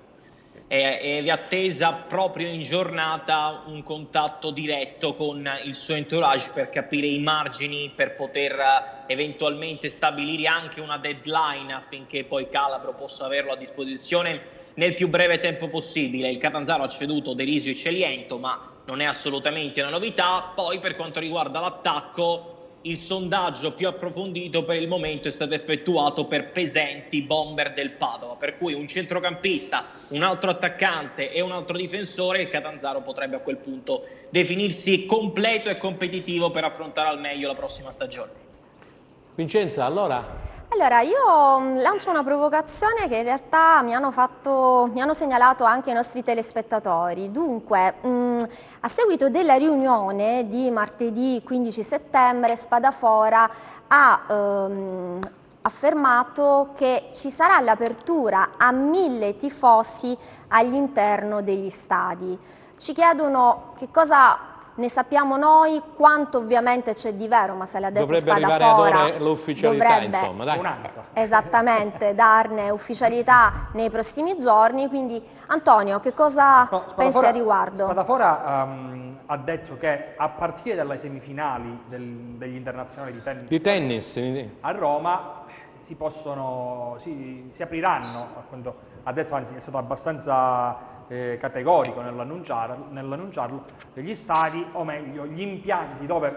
E di attesa proprio in giornata un contatto diretto con il suo entourage per capire i margini, per poter eventualmente stabilire anche una deadline affinché poi Calabro possa averlo a disposizione nel più breve tempo possibile. Il Catanzaro ha ceduto Derisio e Celiento, ma non è assolutamente una novità. Poi per quanto riguarda l'attacco, il sondaggio più approfondito per il momento è stato effettuato per Pesenti, bomber del Padova, per cui un centrocampista, un altro attaccante e un altro difensore, il Catanzaro potrebbe a quel punto definirsi completo e competitivo per affrontare al meglio la prossima stagione. Vincenza, allora io lancio una provocazione che in realtà mi hanno segnalato anche i nostri telespettatori. Dunque, a seguito della riunione di martedì 15 settembre, Spadafora ha affermato che ci sarà l'apertura a 1000 tifosi all'interno degli stadi. Ci chiedono che cosa ne sappiamo noi, quanto ovviamente c'è di vero, ma se l'ha detto Dovrebbe arrivare Spadafora, ad ore l'ufficialità, dovrebbe, insomma, dai. esattamente, darne ufficialità nei prossimi giorni. Quindi Antonio, che cosa pensi a riguardo? Spadafora ha detto che a partire dalle semifinali degli internazionali di tennis a Roma si apriranno, ha detto, anzi è stato abbastanza categorico nell'annunciarlo, gli stadi, o meglio gli impianti dove,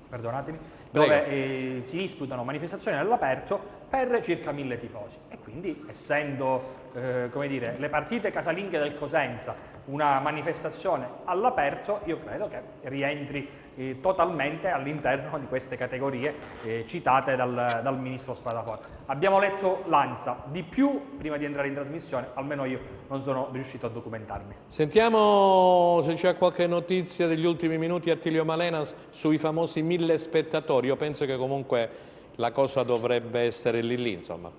perdonatemi, dove si disputano manifestazioni all'aperto per circa 1000 tifosi. E quindi, essendo come dire, le partite casalinghe del Cosenza una manifestazione all'aperto, io credo che rientri totalmente all'interno di queste categorie citate dal ministro Spadafora. Abbiamo letto l'ANSA, di più prima di entrare in trasmissione, almeno io non sono riuscito a documentarmi. Sentiamo se c'è qualche notizia degli ultimi minuti, Attilio Malena, sui famosi 1000 spettatori. Io penso che comunque la cosa dovrebbe essere lì, insomma.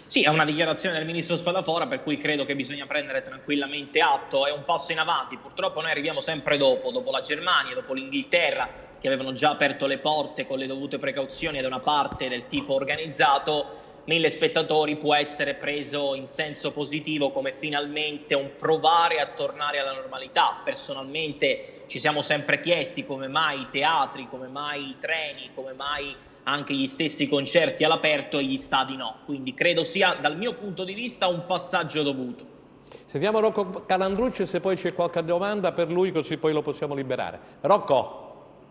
Sì, è una dichiarazione del ministro Spadafora, per cui credo che bisogna prendere tranquillamente atto, è un passo in avanti. Purtroppo noi arriviamo sempre dopo la Germania, dopo l'Inghilterra, che avevano già aperto le porte con le dovute precauzioni ad una parte del tifo organizzato. 1000 spettatori può essere preso in senso positivo come finalmente un provare a tornare alla normalità. Personalmente ci siamo sempre chiesti come mai i teatri, come mai i treni, come mai anche gli stessi concerti all'aperto e gli stadi no. Quindi credo sia, dal mio punto di vista, un passaggio dovuto. Sentiamo Rocco Calandrucci, se poi c'è qualche domanda per lui, così poi lo possiamo liberare. Rocco.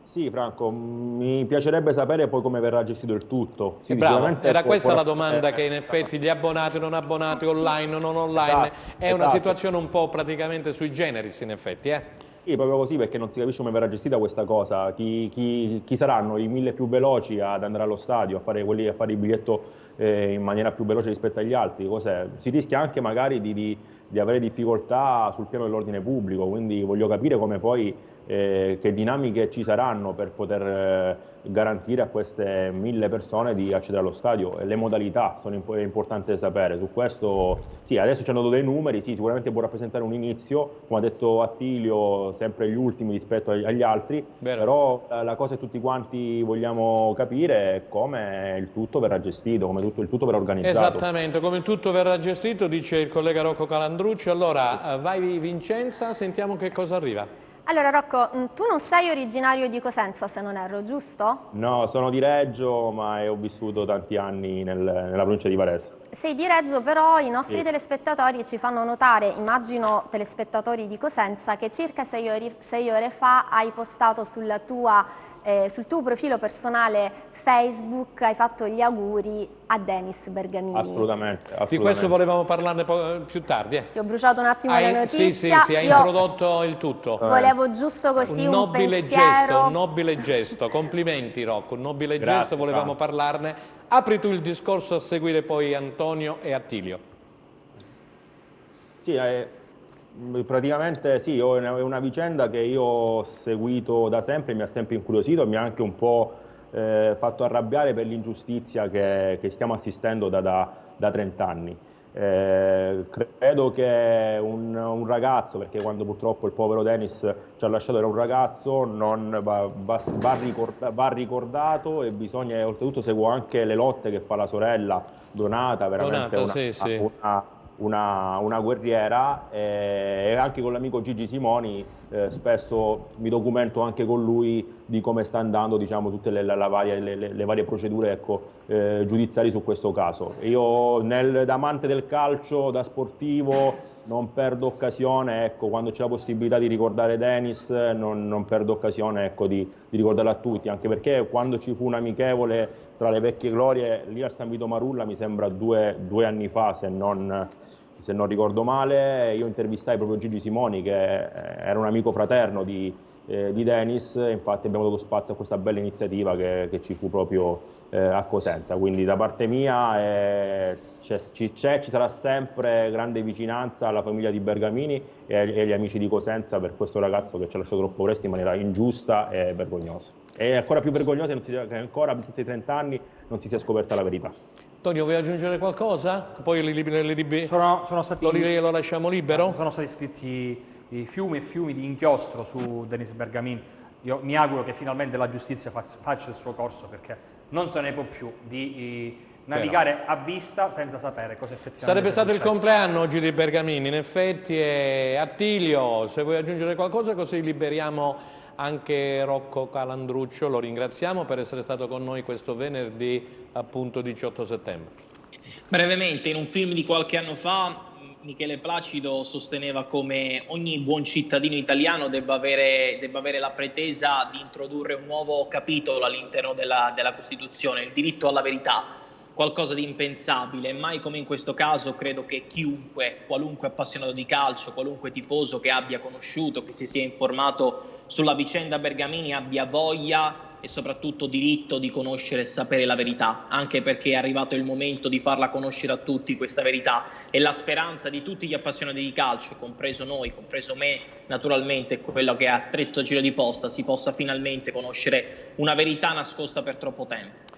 Sì, Franco, mi piacerebbe sapere poi come verrà gestito il tutto. Sì, bravo, era questa la domanda, che in effetti gli abbonati, non abbonati, online, non online, è una situazione un po' praticamente sui generis in effetti, Sì, proprio così, perché non si capisce come verrà gestita questa cosa. Chi saranno i 1000 più veloci ad andare allo stadio, a fare il biglietto in maniera più veloce rispetto agli altri? Cos'è? Si rischia anche magari di avere difficoltà sul piano dell'ordine pubblico, quindi voglio capire come poi che dinamiche ci saranno per poter garantire a queste 1000 persone di accedere allo stadio, e le modalità è importante sapere. Su questo sì, adesso ci hanno dato dei numeri, sì, sicuramente può rappresentare un inizio, come ha detto Attilio, sempre gli ultimi rispetto agli altri. Vero. Però la cosa che tutti quanti vogliamo capire è come il tutto verrà gestito, come il tutto verrà organizzato. Esattamente, come il tutto verrà gestito, dice il collega Rocco Calandrucci. Allora, vai Vincenza, sentiamo che cosa arriva. Allora Rocco, tu non sei originario di Cosenza, se non erro, giusto? No, sono di Reggio, ma ho vissuto tanti anni nella provincia di Varese. Sei di Reggio, però i nostri telespettatori ci fanno notare, immagino telespettatori di Cosenza, che circa 6 ore fa hai postato sul tuo profilo personale Facebook, hai fatto gli auguri a Denis Bergamini. Assolutamente. Di questo volevamo parlarne più tardi. Ti ho bruciato un attimo la notizia. Sì, hai introdotto il tutto. Volevo giusto così un nobile pensiero. Un nobile gesto, complimenti Rocco, un nobile Grazie, gesto, volevamo parlarne. Apri tu il discorso, a seguire poi Antonio e Attilio. Sì, praticamente sì, è una vicenda che io ho seguito da sempre, mi ha sempre incuriosito, mi ha anche un po' fatto arrabbiare per l'ingiustizia che stiamo assistendo da 30 anni. Credo che un ragazzo, perché quando purtroppo il povero Denis ci ha lasciato era un ragazzo, va ricordato, e bisogna, oltretutto seguo anche le lotte che fa la sorella Donata, veramente una guerriera, e anche con l'amico Gigi Simoni spesso mi documento anche con lui di come sta andando, diciamo, tutte le varie procedure, giudiziarie su questo caso. Io da amante del calcio, da sportivo, non perdo occasione, quando c'è la possibilità di ricordare Denis, non perdo occasione, di ricordarlo a tutti, anche perché quando ci fu un amichevole tra le vecchie glorie lì al San Vito Marulla, mi sembra due anni fa, se non ricordo male, io intervistai proprio Gigi Simoni, che era un amico fraterno di Denis, infatti abbiamo dato spazio a questa bella iniziativa che ci fu proprio a Cosenza. Quindi da parte mia ci sarà sempre grande vicinanza alla famiglia di Bergamini e agli amici di Cosenza per questo ragazzo che ci ha lasciato troppo presto in maniera ingiusta e vergognosa. E ancora più vergognosa che ancora a distanza di 30 anni non si sia scoperta la verità. Antonio, vuoi aggiungere qualcosa? Poi Sono stati, lo lasciamo libero? sono stati scritti fiumi e fiumi di inchiostro su Denis Bergamin. Io mi auguro che finalmente la giustizia faccia il suo corso, perché non se ne può più di navigare a vista senza sapere cosa effettivamente Sarebbe stato il successo. compleanno oggi di Bergamini, in effetti. Attilio, se vuoi aggiungere qualcosa, così liberiamo anche Rocco Calandruccio. Lo ringraziamo per essere stato con noi questo venerdì, appunto 18 settembre. Brevemente, in un film di qualche anno fa Michele Placido sosteneva come ogni buon cittadino italiano debba avere la pretesa di introdurre un nuovo capitolo all'interno della Costituzione, il diritto alla verità. Qualcosa di impensabile, mai come in questo caso credo che chiunque, qualunque appassionato di calcio, qualunque tifoso che abbia conosciuto, che si sia informato sulla vicenda Bergamini abbia voglia e soprattutto diritto di conoscere e sapere la verità, anche perché è arrivato il momento di farla conoscere a tutti questa verità, e la speranza di tutti gli appassionati di calcio, compreso noi, compreso me naturalmente, quello che ha stretto giro di posta, si possa finalmente conoscere una verità nascosta per troppo tempo.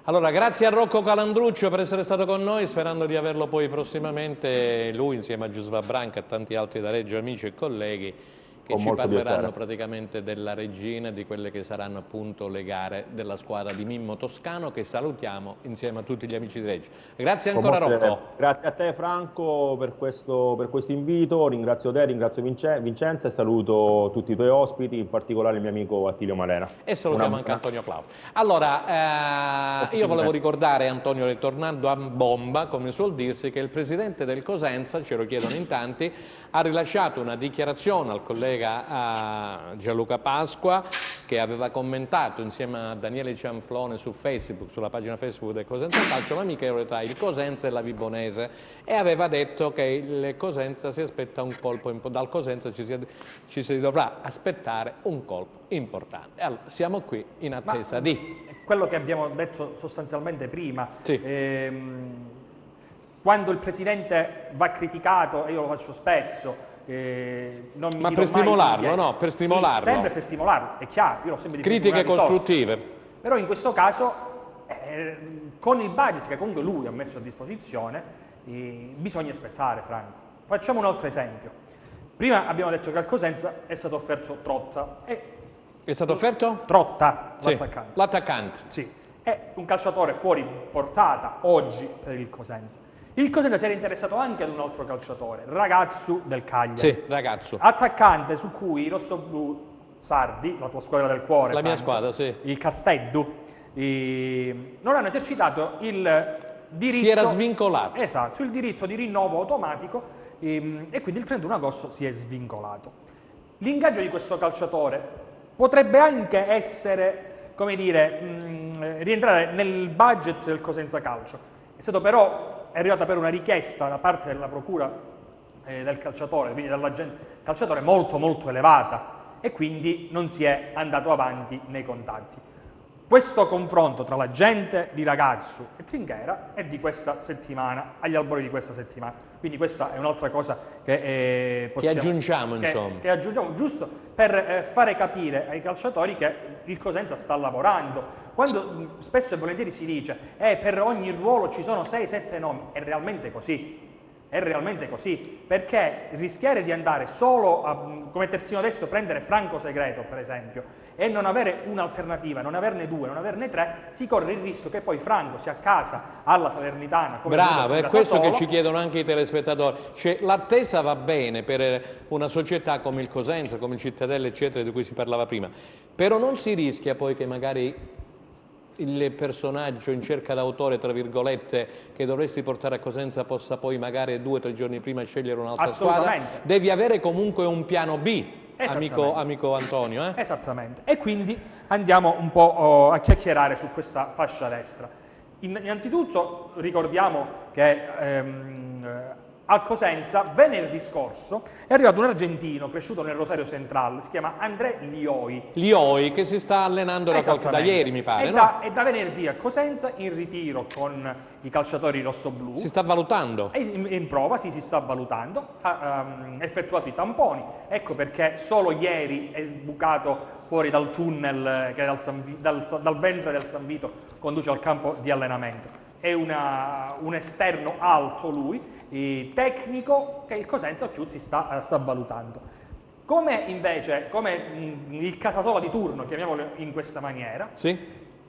Allora, grazie a Rocco Calandruccio per essere stato con noi, sperando di averlo poi prossimamente, lui insieme a Giusva Branca e tanti altri da Reggio, amici e colleghi, che ci parleranno praticamente della Regina e di quelle che saranno appunto le gare della squadra di Mimmo Toscano, che salutiamo insieme a tutti gli amici di Reggio. Grazie ancora Rocco. Grazie a te Franco per questo invito, ringrazio te, ringrazio Vincenza e saluto tutti i tuoi ospiti, in particolare il mio amico Attilio Malena. E salutiamo anche Antonio Claudio. Allora, io volevo ricordare, Antonio, ritornando a bomba, come suol dirsi, che il presidente del Cosenza, ce lo chiedono in tanti, ha rilasciato una dichiarazione al collega Gianluca Pasqua, che aveva commentato insieme a Daniele Cianflone su Facebook, sulla pagina Facebook del Cosenza Calcio, l'amichevole tra il Cosenza e la Vibonese, e aveva detto che il Cosenza si aspetta un colpo, dal Cosenza ci si dovrà aspettare un colpo importante. Allora, siamo qui in attesa di... Quello che abbiamo detto sostanzialmente prima, sì. Quando il Presidente va criticato, e io lo faccio spesso, ma per stimolarlo, no? Per stimolarlo. Sì, sempre per stimolarlo, è chiaro, io l'ho sempre detto. Critiche costruttive. Però in questo caso, con il budget che comunque lui ha messo a disposizione, bisogna aspettare, Franco. Facciamo un altro esempio. Prima abbiamo detto che al Cosenza è stato offerto Trotta. È stato offerto? Trotta, sì, l'attaccante. L'attaccante. Sì, è un calciatore fuori portata oggi per il Cosenza. Il Cosenza si era interessato anche ad un altro calciatore, Ragazzu del Cagliari. Sì, Ragazzu. Attaccante su cui i rossoblù sardi, la tua squadra del cuore, la mia squadra, sì. il Casteddu, non hanno esercitato il diritto... Si era svincolato. Esatto, il diritto di rinnovo automatico e quindi il 31 agosto si è svincolato. L'ingaggio di questo calciatore potrebbe anche essere, come dire, rientrare nel budget del Cosenza Calcio. È stato però... È arrivata per una richiesta da parte della procura del calciatore, quindi dall'agente calciatore molto molto elevata, e quindi non si è andato avanti nei contatti. Questo confronto tra l'agente di Ragazzu e Trinchera è di questa settimana, agli albori di questa settimana, quindi questa è un'altra cosa che aggiungiamo, insomma. Che aggiungiamo giusto per fare capire ai calciatori che il Cosenza sta lavorando. Quando spesso e volentieri si dice per ogni ruolo ci sono 6-7 nomi, è realmente così. È realmente così, perché rischiare di andare solo come terzino destro, prendere Franco Segreto per esempio, e non avere un'alternativa, non averne due, non averne tre, si corre il rischio che poi Franco sia a casa alla Salernitana. Come bravo, è questo che ci chiedono anche i telespettatori. Cioè, l'attesa va bene per una società come il Cosenza, come il Cittadella, eccetera, di cui si parlava prima, però non si rischia poi che magari il personaggio in cerca d'autore, tra virgolette, che dovresti portare a Cosenza possa poi magari 2 o 3 giorni prima scegliere un'altra squadra? Devi avere comunque un piano B, amico Antonio. Esattamente. E quindi andiamo un po' a chiacchierare su questa fascia destra. Innanzitutto ricordiamo che al Cosenza venerdì scorso è arrivato un argentino cresciuto nel Rosario Central, si chiama André Lioi. Lioi, che si sta allenando da ieri, mi pare, e da venerdì a Cosenza in ritiro con i calciatori rossoblù. Si sta valutando? In prova, sì, si sta valutando, ha effettuato i tamponi, ecco perché solo ieri è sbucato fuori dal tunnel che dal ventre del San Vito conduce al campo di allenamento. è un esterno alto lui, tecnico, che il Cosenza Chiuzzi sta valutando. Come invece, il Casasola di turno, chiamiamolo in questa maniera, Sì?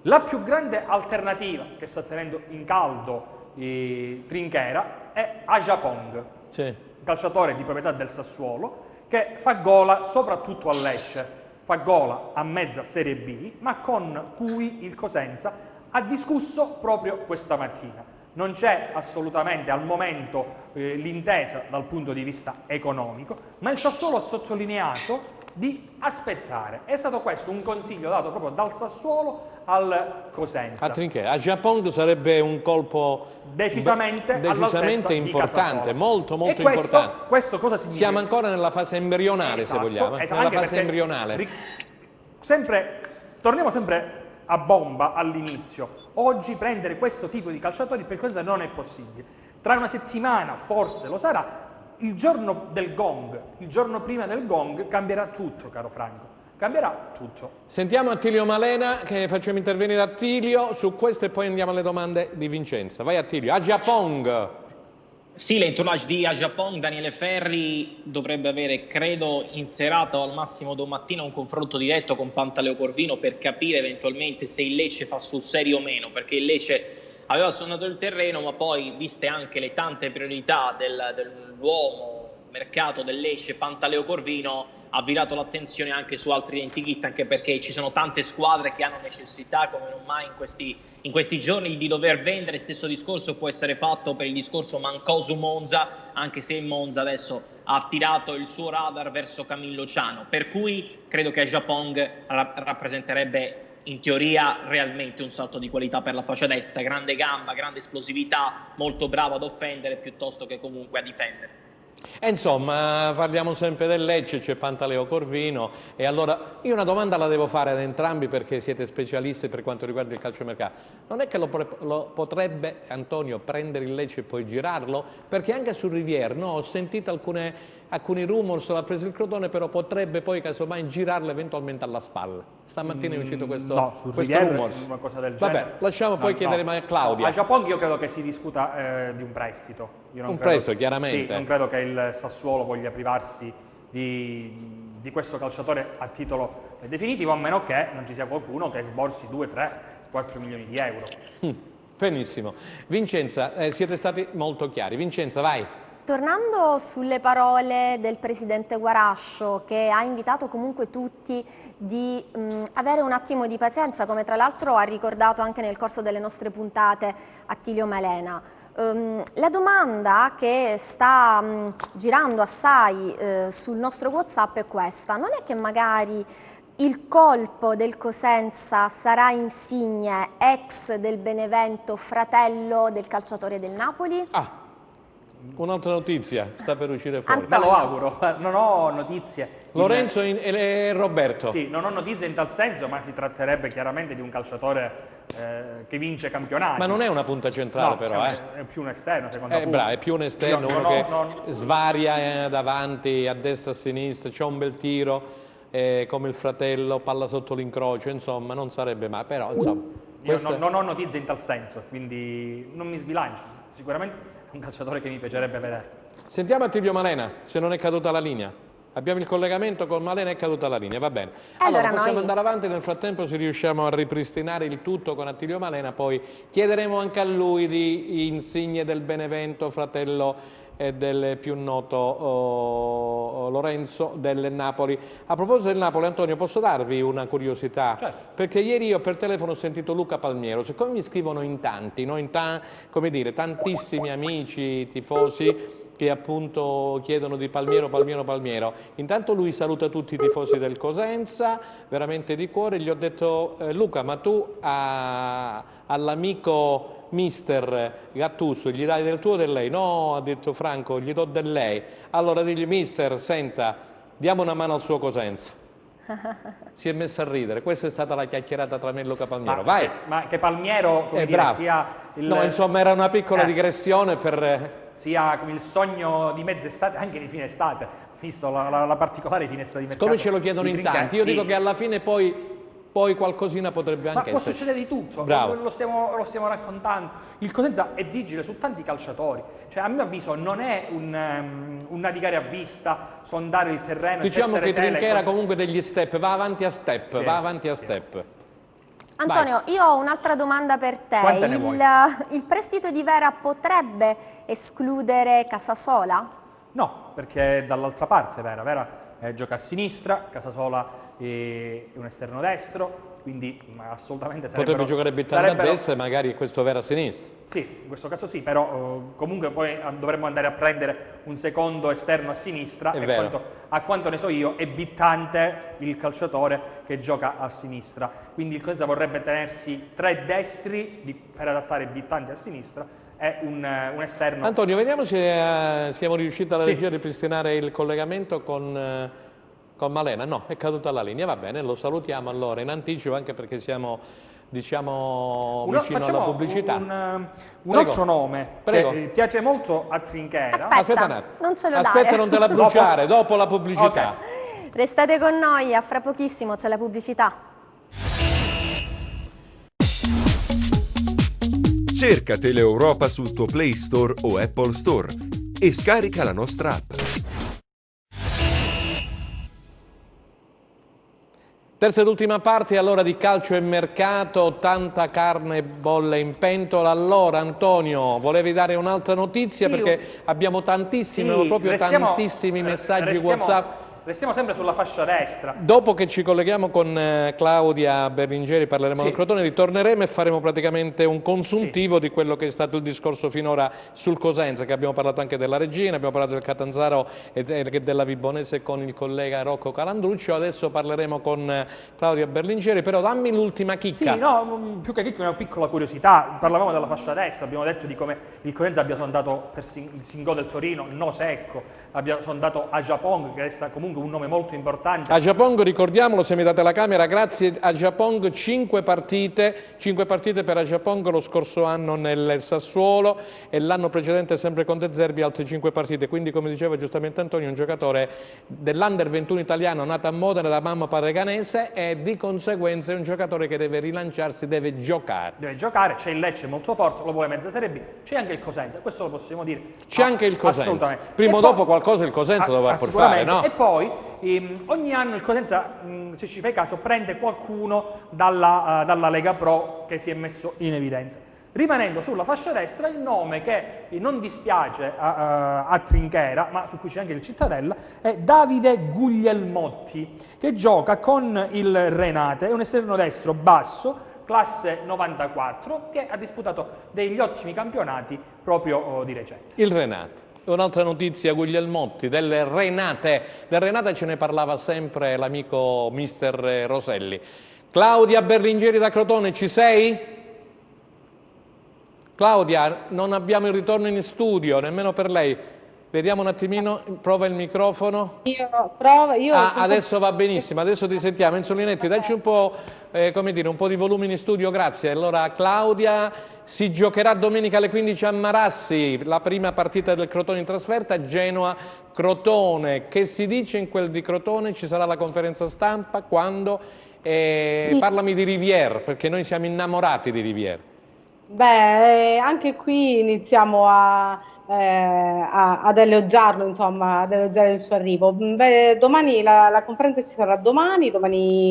la più grande alternativa che sta tenendo in caldo Trinchera è Ajapong, Sì. calciatore di proprietà del Sassuolo, che fa gola soprattutto a Lecce, fa gola a mezza Serie B, ma con cui il Cosenza ha discusso proprio questa mattina. Non c'è assolutamente al momento l'intesa dal punto di vista economico, ma il Sassuolo ha sottolineato di aspettare. È stato questo un consiglio dato proprio dal Sassuolo al Cosenza. A Trinchera. A Japong sarebbe un colpo Decisamente all'altezza importante, di molto e importante. Questo cosa significa? Siamo ancora nella fase embrionale, Esatto, se vogliamo. esatto, Nella anche fase perché embrionale. Torniamo sempre a bomba all'inizio. Oggi prendere questo tipo di calciatori per il Cosenza non è possibile. Tra una settimana forse lo sarà. Il giorno del gong, il giorno prima del gong, cambierà tutto, caro Franco. Cambierà tutto. Sentiamo Attilio Malena, che facciamo intervenire Attilio su questo e poi andiamo alle domande di Vincenza. Vai Attilio. A Japong. Sì, l'entourage di Ajapong, Daniele Ferri dovrebbe avere, credo, in serata o al massimo domattina un confronto diretto con Pantaleo Corvino per capire eventualmente se il Lecce fa sul serio o meno, perché il Lecce aveva sondato il terreno, ma poi, viste anche le tante priorità dell'uomo mercato del Lecce, Pantaleo Corvino, ha virato l'attenzione anche su altri identikit, anche perché ci sono tante squadre che hanno necessità, come non mai in questi giorni, di dover vendere. Stesso discorso può essere fatto per il discorso Mancosu-Monza, anche se Monza adesso ha attirato il suo radar verso Camillo Ciano, per cui credo che Ajapong rappresenterebbe in teoria realmente un salto di qualità per la fascia destra, grande gamba, grande esplosività, molto bravo ad offendere piuttosto che comunque a difendere. E insomma, parliamo sempre del Lecce, c'è Pantaleo Corvino, e allora io una domanda la devo fare ad entrambi perché siete specialisti per quanto riguarda il calciomercato. Non è che lo potrebbe Antonio prendere il Lecce e poi girarlo? Perché anche sul Rivière, no, ho sentito alcuni rumors, l'ha preso il Crotone, però potrebbe poi casomai girarlo eventualmente alla spalla. Stamattina è uscito questo rumors. Una cosa del genere. Vabbè, lasciamo poi chiedere a Claudia. A Japong io credo che si discuta di un prestito. Prestito, chiaramente. Sì, non credo che il Sassuolo voglia privarsi di questo calciatore a titolo definitivo, a meno che non ci sia qualcuno che sborsi 2, 3, 4 milioni di euro. Benissimo. Vincenza, siete stati molto chiari. Vincenza, vai. Tornando sulle parole del presidente Guarascio, che ha invitato comunque tutti di avere un attimo di pazienza, come tra l'altro ha ricordato anche nel corso delle nostre puntate Attilio Malena. La domanda che sta girando assai sul nostro WhatsApp è questa: non è che magari il colpo del Cosenza sarà Insigne, ex del Benevento, fratello del calciatore del Napoli? Un'altra notizia sta per uscire fuori. Me lo auguro, non ho notizie. Lorenzo e Roberto. Sì, non ho notizie in tal senso, ma si tratterebbe chiaramente di un calciatore che vince campionati. Ma non è una punta centrale, no, però. È più un esterno, secondo me. Bravo, è più un esterno, uno che svaria davanti, a destra, a sinistra, c'ha un bel tiro, come il fratello, palla sotto l'incrocio, insomma, non sarebbe mai. Però, insomma, io non ho notizie in tal senso, quindi non mi sbilancio. Sicuramente è un calciatore che mi piacerebbe vedere. Sentiamo Attilio Malena, se non è caduta la linea. Abbiamo il collegamento con Malena, è caduta la linea, va bene. Allora possiamo andare avanti, nel frattempo se riusciamo a ripristinare il tutto con Attilio Malena, poi chiederemo anche a lui di Insigne del Benevento, fratello del più noto Lorenzo del Napoli. A proposito del Napoli, Antonio, posso darvi una curiosità? Certo. Perché ieri io per telefono ho sentito Luca Palmiero, siccome mi scrivono in tanti, no? Come dire, tantissimi amici, tifosi, che appunto chiedono di Palmiero. Intanto lui saluta tutti i tifosi del Cosenza, veramente di cuore. Gli ho detto, Luca, ma tu all'amico mister Gattuso gli dai del tuo o del lei? No, ha detto Franco, gli do del lei. Allora digli, mister, senta, diamo una mano al suo Cosenza. Si è messo a ridere, questa è stata la chiacchierata tra me e Luca Palmiero. Vai. Ma che Palmiero, come dire, sia No, insomma, era una piccola digressione per... sia il sogno di mezz'estate, anche di fine estate, visto la particolare finestra di mercato. Come ce lo chiedono in tanti, io dico che alla fine poi poi qualcosina potrebbe anche può esserci. succedere di tutto, Bravo. lo stiamo raccontando. Il Cosenza è vigile su tanti calciatori, cioè a mio avviso non è un navigare a vista, sondare il terreno. Diciamo che Trinchera con... comunque degli step, va avanti a step, Sì, va avanti a sì. step. Antonio, io ho un'altra domanda per te. Quante ne vuoi? Il prestito di Vera potrebbe escludere Casasola? No, perché dall'altra parte Vera gioca a sinistra, Casasola è un esterno destro, quindi assolutamente Potrebbe giocare Bittante a destra e magari questo Vera a sinistra. Sì, in questo caso sì, però comunque poi dovremmo andare a prendere un secondo esterno a sinistra e a quanto ne so io è Bittante il calciatore che gioca a sinistra, quindi il Cosenza vorrebbe tenersi 3 destri per adattare Bittante a sinistra e un esterno. Antonio, vediamo se siamo riusciti alla regia a ripristinare il collegamento con Malena. No, è caduta la linea, va bene, lo salutiamo allora in anticipo anche perché siamo vicino alla pubblicità. Un altro nome che piace molto a Trinchera. Aspetta, un attimo. non ce lo Aspetta, dare. non te la bruciare, dopo la pubblicità. Okay. Restate con noi, a fra pochissimo c'è la pubblicità. Cerca Teleeuropa sul tuo Play Store o Apple Store e scarica la nostra app. Terza ed ultima parte allora di calcio e mercato, tanta carne bolle in pentola. Allora Antonio, volevi dare un'altra notizia perché abbiamo tantissimi, tantissimi messaggi WhatsApp. Restiamo sempre sulla fascia destra. Dopo che ci colleghiamo con Claudia Berlingeri, parleremo del Crotone, ritorneremo e faremo praticamente un consuntivo di quello che è stato il discorso finora sul Cosenza, che abbiamo parlato anche della Regina, abbiamo parlato del Catanzaro e della Vibonese con il collega Rocco Calandruccio. Adesso parleremo con Claudia Berlingeri, però dammi l'ultima chicca. Sì, no, più che chicca, una piccola curiosità. Parlavamo della fascia destra, abbiamo detto di come il Cosenza abbia sondato per il Singò del Torino, no secco, abbia sondato Ajapong, che resta comunque un nome molto importante. Ajapong, ricordiamolo, se mi date la camera, grazie Ajapong, 5 partite per Ajapong lo scorso anno nel Sassuolo e l'anno precedente sempre con De Zerbi altre 5 partite, quindi come diceva giustamente Antonio, un giocatore dell'Under 21 italiano nato a Modena da mamma padre ghanese e di conseguenza è un giocatore che deve rilanciarsi, deve giocare. Deve giocare, c'è il Lecce molto forte, lo vuole mezza Serie B, c'è anche il Cosenza, questo lo possiamo dire. C'è anche il Cosenza. Assolutamente. Prima o dopo qualcosa il Cosenza dovrà pur fare, no? E poi ogni anno il Cosenza, se ci fai caso, prende qualcuno dalla Lega Pro che si è messo in evidenza. Rimanendo sulla fascia destra, il nome che non dispiace a Trinchera, ma su cui c'è anche il Cittadella, è Davide Guglielmotti, che gioca con il Renate, è un esterno destro basso, classe 94, che ha disputato degli ottimi campionati proprio di recente. Il Renate. Un'altra notizia, Guglielmotti, del Renate. Del Renate ce ne parlava sempre l'amico mister Roselli. Claudia Berlingeri da Crotone, ci sei? Claudia, non abbiamo il ritorno in studio, nemmeno per lei. Vediamo un attimino, prova il microfono. Adesso va benissimo, adesso ti sentiamo. Enzolinetti, dacci un po', un po' di volume in studio, grazie. Allora Claudia, si giocherà domenica alle 15 a Marassi, la prima partita del Crotone in trasferta, Genoa-Crotone. Che si dice in quel di Crotone? Ci sarà la conferenza stampa? Quando? Sì. Parlami di Rivière, perché noi siamo innamorati di Rivière. Beh, anche qui iniziamo ad elogiarlo, insomma, ad elogiare il suo arrivo. Beh, domani la conferenza ci sarà domani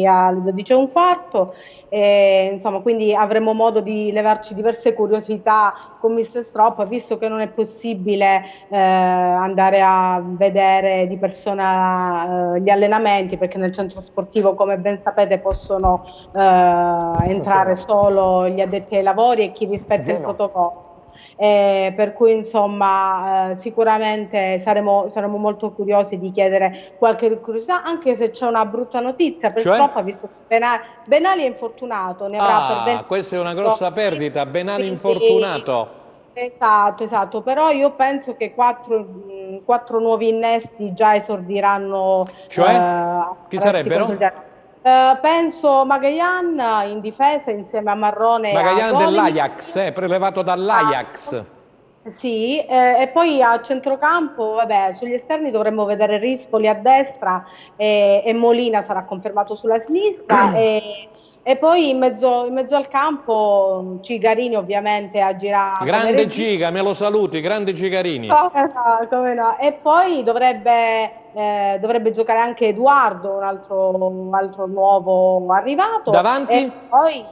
alle 12:15, insomma, quindi avremo modo di levarci diverse curiosità con Mr. Stropp, visto che non è possibile andare a vedere di persona gli allenamenti, perché nel centro sportivo, come ben sapete, possono entrare solo gli addetti ai lavori e chi rispetta il protocollo. Per cui insomma sicuramente saremo molto curiosi di chiedere qualche curiosità, anche se c'è una brutta notizia per Stropp, visto che Benali è infortunato, ne avrà per 20 questa è una grossa perdita, Benali infortunato. Esatto, però io penso che 4 nuovi innesti già esordiranno. Cioè? Chi sarebbero? Penso Magayan in difesa insieme a Marrone. Magayan dell'Ajax, prelevato dall'Ajax. Sì, e poi a centrocampo, vabbè, sugli esterni dovremmo vedere Rispoli a destra e Molina sarà confermato sulla sinistra E poi in mezzo al campo Cigarini ovviamente agirà Grande come Giga, me lo saluti, grande Cigarini. come no, come no. E poi dovrebbe giocare anche Edoardo, un altro nuovo arrivato. Davanti? E poi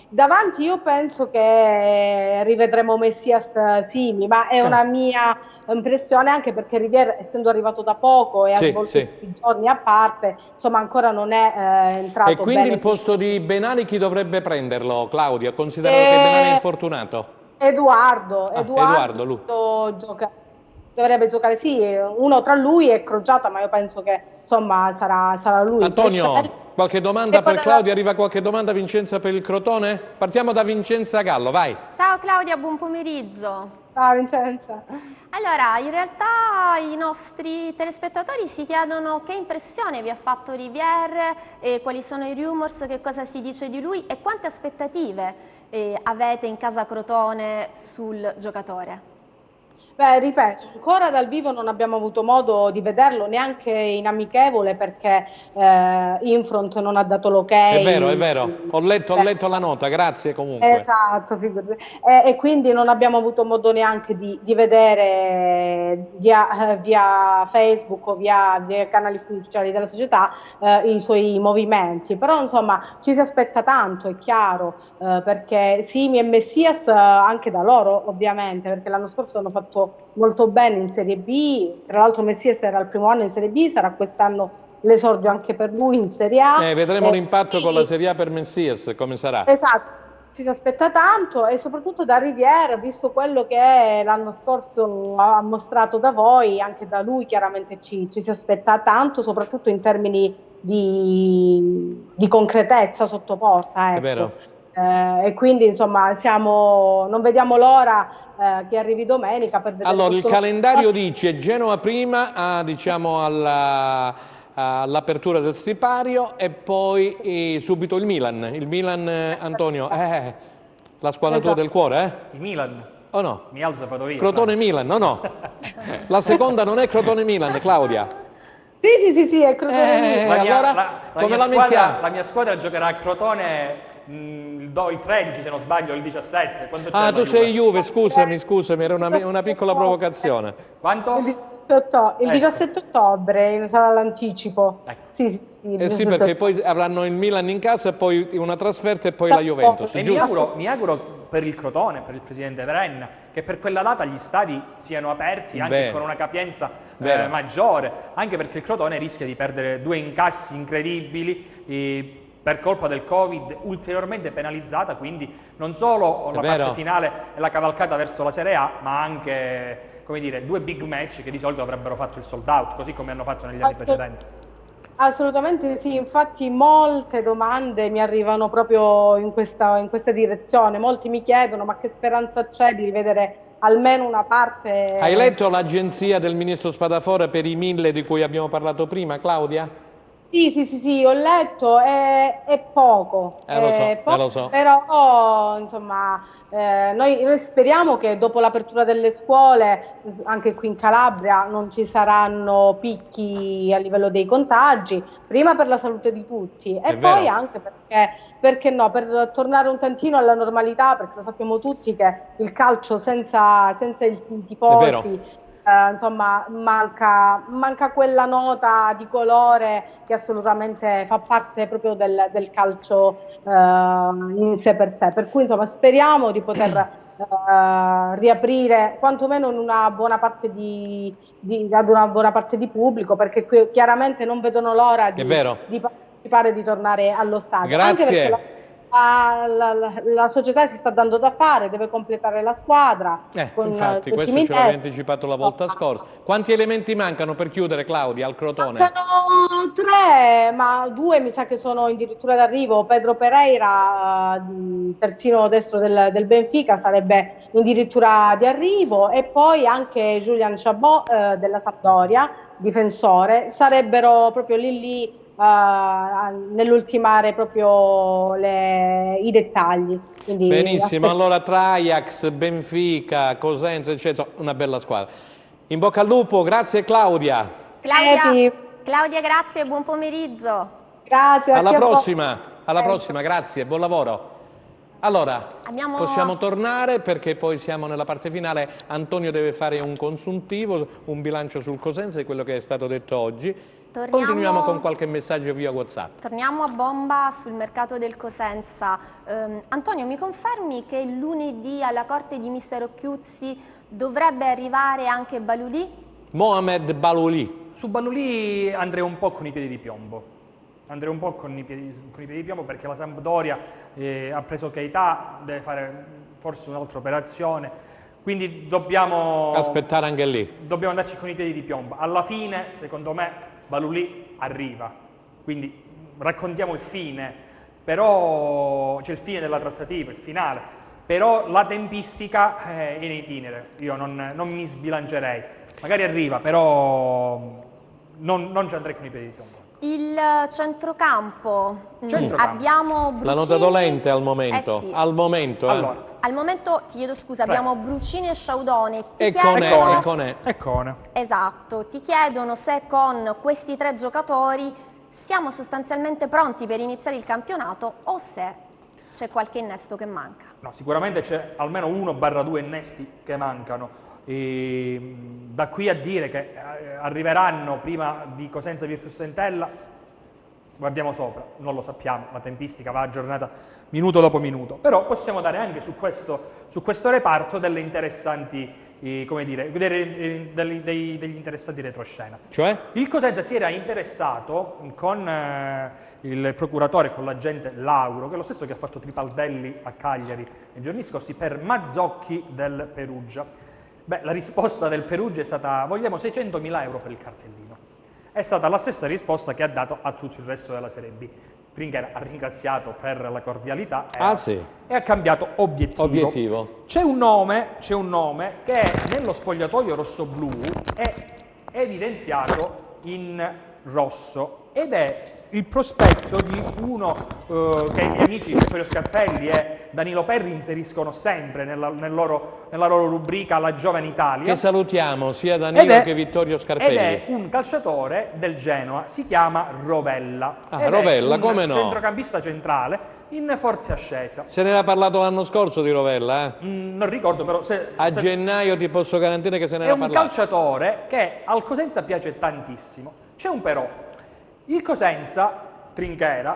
davanti io penso che rivedremo Messias Simi, ma è una mia impressione, anche perché Rivière, essendo arrivato da poco e ha svolto i giorni a parte, insomma ancora non è entrato E quindi bene. il posto di Benali chi dovrebbe prenderlo, Claudia, considerato che Benali è infortunato? Edoardo lui. dovrebbe giocare, sì, uno tra lui e Crociata, ma io penso che insomma sarà lui. Antonio, qualche domanda per Claudia? Arriva qualche domanda, Vincenza, per il Crotone? Partiamo da Vincenza Gallo, vai. Ciao Claudia, buon pomeriggio. Ciao Vincenza. Allora, in realtà i nostri telespettatori si chiedono che impressione vi ha fatto Rivière, quali sono i rumors, che cosa si dice di lui e quante aspettative avete in casa Crotone sul giocatore. Beh, ripeto, ancora dal vivo non abbiamo avuto modo di vederlo, neanche in amichevole, perché Infront non ha dato l'ok. È vero, ho letto la nota, grazie comunque. Esatto, e quindi non abbiamo avuto modo neanche di vedere via Facebook o via canali ufficiali della società i suoi movimenti, però insomma ci si aspetta tanto, è chiaro, perché Simi e Messias anche da loro ovviamente, perché l'anno scorso hanno fatto molto bene in Serie B, tra l'altro Messias era il primo anno in Serie B, sarà quest'anno l'esordio anche per lui in Serie A. Vedremo l'impatto con la Serie A per Messias, come sarà. Esatto, ci si aspetta tanto e soprattutto da Rivière, visto quello che l'anno scorso ha mostrato da voi, anche da lui chiaramente ci si aspetta tanto, soprattutto in termini di concretezza sotto porta. Ecco. È vero. E quindi insomma non vediamo l'ora che arrivi domenica per vedere. Allora, il calendario dice Genoa prima, diciamo all'apertura del sipario, e poi subito il Milan. Il Milan, Antonio, la squadra tua del cuore, Il Milan. O no? Mi alzo e vado via. Crotone-Milan, no. La seconda non è Crotone-Milan, Claudia. Sì, è Crotone. La mia squadra giocherà a Crotone il 13, se non sbaglio, il 17. Tu sei Juve, scusami, era una piccola provocazione. Quanto? Il 17 ottobre sarà l'anticipo. Sì, sì, perché poi avranno il Milan in casa e poi una trasferta e poi la Juventus. E mi auguro per il Crotone, per il presidente Vrenna, che per quella data gli stadi siano aperti anche con una capienza maggiore, anche perché il Crotone rischia di perdere 2 incassi incredibili per colpa del Covid, ulteriormente penalizzata, quindi non solo la parte finale e la cavalcata verso la Serie A, ma anche, come dire, 2 big match che di solito avrebbero fatto il sold out, così come hanno fatto negli anni precedenti. Assolutamente sì, infatti molte domande mi arrivano proprio in questa direzione, molti mi chiedono ma che speranza c'è di rivedere almeno una parte. Hai letto l'agenzia del ministro Spadafora per i 1000 di cui abbiamo parlato prima, Claudia? Sì, ho letto, è poco, lo so. Però insomma noi speriamo che dopo l'apertura delle scuole, anche qui in Calabria, non ci saranno picchi a livello dei contagi, prima per la salute di tutti e poi anche perché no, per tornare un tantino alla normalità, perché lo sappiamo tutti che il calcio senza i tifosi insomma manca quella nota di colore che assolutamente fa parte proprio del calcio in sé per sé, per cui insomma speriamo di poter riaprire quantomeno in una buona parte ad una buona parte di pubblico, perché qui chiaramente non vedono l'ora di partecipare e di tornare allo stadio. Grazie. Anche perché la società si sta dando da fare, deve completare la squadra. Infatti, questo ce l'avevi anticipato la volta scorsa. Quanti elementi mancano per chiudere, Claudia, al Crotone? Mancano 3, ma 2 mi sa che sono addirittura d'arrivo. Pedro Pereira, terzino destro del Benfica, sarebbe addirittura di arrivo, e poi anche Julian Chabot della Sampdoria, difensore, sarebbero proprio lì nell'ultimare proprio i dettagli. Quindi benissimo, allora tra Ajax, Benfica, Cosenza, eccetera, una bella squadra. In bocca al lupo, grazie Claudia. Claudia, grazie e buon pomeriggio. Grazie. Alla prossima. Alla prossima, grazie, buon lavoro. Allora, Abbiamo- possiamo tornare perché poi siamo nella parte finale. Antonio deve fare un consuntivo, un bilancio sul Cosenza di quello che è stato detto oggi. Continuiamo con qualche messaggio via WhatsApp. Torniamo a bomba sul mercato del Cosenza. Antonio, mi confermi che lunedì alla corte di Mister Occhiuzzi dovrebbe arrivare anche Balulì? Mohamed Balouli. Su Balouli andrei un po' con i piedi di piombo. Andrei un po' con i piedi di piombo perché la Sampdoria ha preso Keita, deve fare forse un'altra operazione, quindi dobbiamo Aspettare anche lì. dobbiamo andarci con i piedi di piombo. Alla fine, secondo me, Balouli arriva, quindi raccontiamo il fine, però c'è il fine della trattativa, il finale, però la tempistica è in itinere, io non mi sbilancerei, magari arriva, però non ci andrei con i piedi di piombo. Il centrocampo, Centrocampo. abbiamo Brucini... La nota dolente al momento. Sì. Al momento. Allora, Al momento, ti chiedo scusa, Prego. abbiamo Brucini e Sciaudone. Ti E chiedono- Eccone. Esatto, ti chiedono se con questi 3 giocatori siamo sostanzialmente pronti per iniziare il campionato o se c'è qualche innesto che manca. No, sicuramente c'è almeno 1/2 innesti che mancano. E, da qui a dire che arriveranno prima di Cosenza Virtus Entella, guardiamo sopra, non lo sappiamo, la tempistica va aggiornata minuto dopo minuto, però possiamo dare anche su questo reparto delle interessanti, come dire, degli interessanti retroscena. Cioè? Il Cosenza si era interessato con il procuratore, con l'agente Lauro, che è lo stesso che ha fatto Tripaldelli a Cagliari nei giorni scorsi, per Mazzocchi del Perugia. Beh, la risposta del Perugia è stata: vogliamo 600.000 euro per il cartellino. È stata la stessa risposta che ha dato a tutto il resto della Serie B. Trinchera ha ringraziato per la cordialità e ha cambiato obiettivo. C'è un nome che nello spogliatoio rossoblu è evidenziato in rosso ed è il prospetto di uno che gli amici Vittorio Scarpelli e Danilo Perri inseriscono sempre nella loro rubrica La Giovane Italia. Che salutiamo sia Danilo che Vittorio Scarpelli. Ed è un calciatore del Genoa, si chiama Rovella. Rovella, come no? Centrocampista centrale in forte ascesa. Se ne era parlato l'anno scorso di Rovella, Non ricordo però A gennaio ti posso garantire che se ne è era un parlato. calciatore che al Cosenza piace tantissimo. C'è un però. Il Cosenza, Trinchera,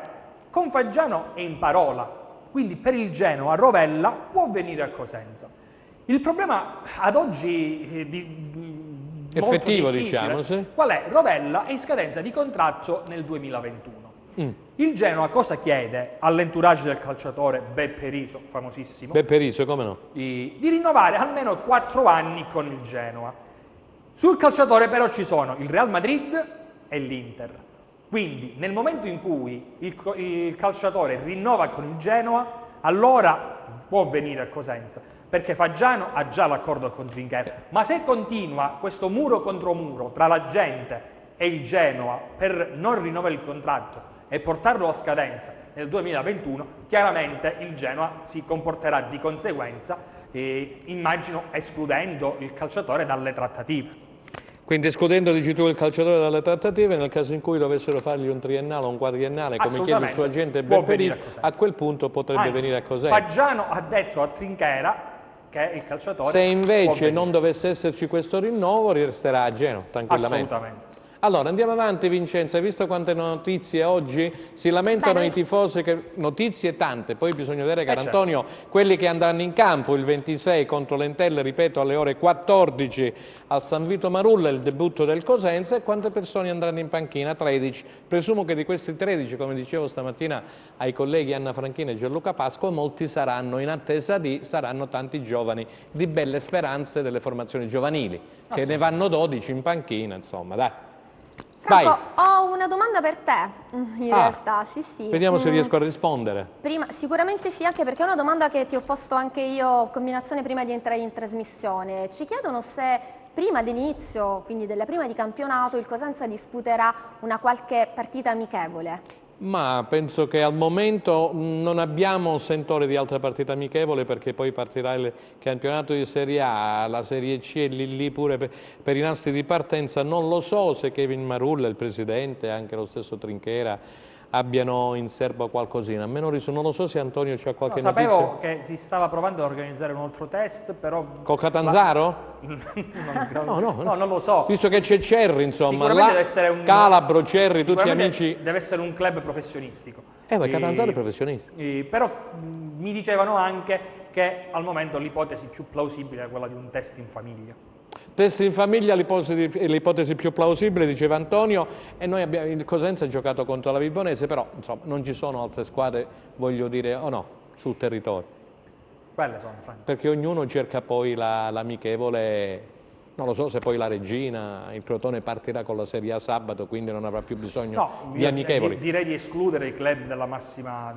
con Faggiano è in parola, quindi per il Genoa Rovella può venire a Cosenza. Il problema ad oggi Effettivo, molto difficile, diciamo, sì. qual è? Rovella è in scadenza di contratto nel 2021. Il Genoa cosa chiede all'entourage del calciatore Beppe Riso, famosissimo? Beppe Riso, come no? Di rinnovare almeno 4 anni con il Genoa. Sul calciatore però ci sono il Real Madrid e l'Inter. Quindi nel momento in cui il calciatore rinnova con il Genoa, allora può venire a Cosenza, perché Faggiano ha già l'accordo con Trinchera. Ma se continua questo muro contro muro tra la gente e il Genoa per non rinnovare il contratto e portarlo a scadenza nel 2021, chiaramente il Genoa si comporterà di conseguenza, immagino escludendo il calciatore dalle trattative. Quindi escludendo, dici tu, il calciatore dalle trattative, nel caso in cui dovessero fargli un triennale o un quadriennale, come chiede il suo agente può Beppe venire Riso, a Cosenza. a quel punto potrebbe Anzi, venire a Cosenza. Faggiano ha detto a Trinchera che il calciatore Se può invece venire. non dovesse esserci questo rinnovo, resterà a Genova, tranquillamente. Assolutamente. Allora, andiamo avanti, Vincenzo. Hai visto quante notizie oggi? Si lamentano Beh, i tifosi, che notizie tante, poi bisogna vedere, caro certo. Antonio, quelli che andranno in campo il 26 contro l'Entella, ripeto, alle ore 14 al San Vito Marulla, il debutto del Cosenza, e quante persone andranno in panchina? 13. Presumo che di questi 13, come dicevo stamattina ai colleghi Anna Franchina e Gianluca Pasqua, molti saranno in attesa saranno tanti giovani di belle speranze delle formazioni giovanili, che ne vanno 12 in panchina, insomma, dai. Franco, ho una domanda per te, in realtà, sì. Vediamo se riesco a rispondere. Sicuramente sì, anche perché è una domanda che ti ho posto anche io, combinazione prima di entrare in trasmissione. Ci chiedono se prima dell'inizio, quindi della prima di campionato, il Cosenza disputerà una qualche partita amichevole. Ma penso che al momento non abbiamo sentore di altra partita amichevole, perché poi partirà il campionato di Serie A, la Serie C è lì pure per i nastri di partenza. Non lo so se Kevin Marulla, il presidente, anche lo stesso Trinchera, abbiano in serbo qualcosina. A me non lo so se Antonio c'ha qualche sapevo notizia. che si stava provando a organizzare un altro test, però... Con Catanzaro? No, non lo so. Visto che c'è Cerri, insomma, Sicuramente deve essere un... Calabro, Cerri, tutti amici. Deve essere un club professionistico. Ma Catanzaro è professionista. Però mi dicevano anche che al momento l'ipotesi più plausibile è quella di un test in famiglia. Test in famiglia è l'ipotesi più plausibile, diceva Antonio, e noi abbiamo, il Cosenza ha giocato contro la Vibonese, però insomma, non ci sono altre squadre, voglio dire, sul territorio. Quelle sono, Franco. Perché ognuno cerca poi l'amichevole, non lo so se poi la Regina, il Crotone partirà con la Serie A sabato, quindi non avrà più bisogno di amichevoli. Direi di escludere i club della massima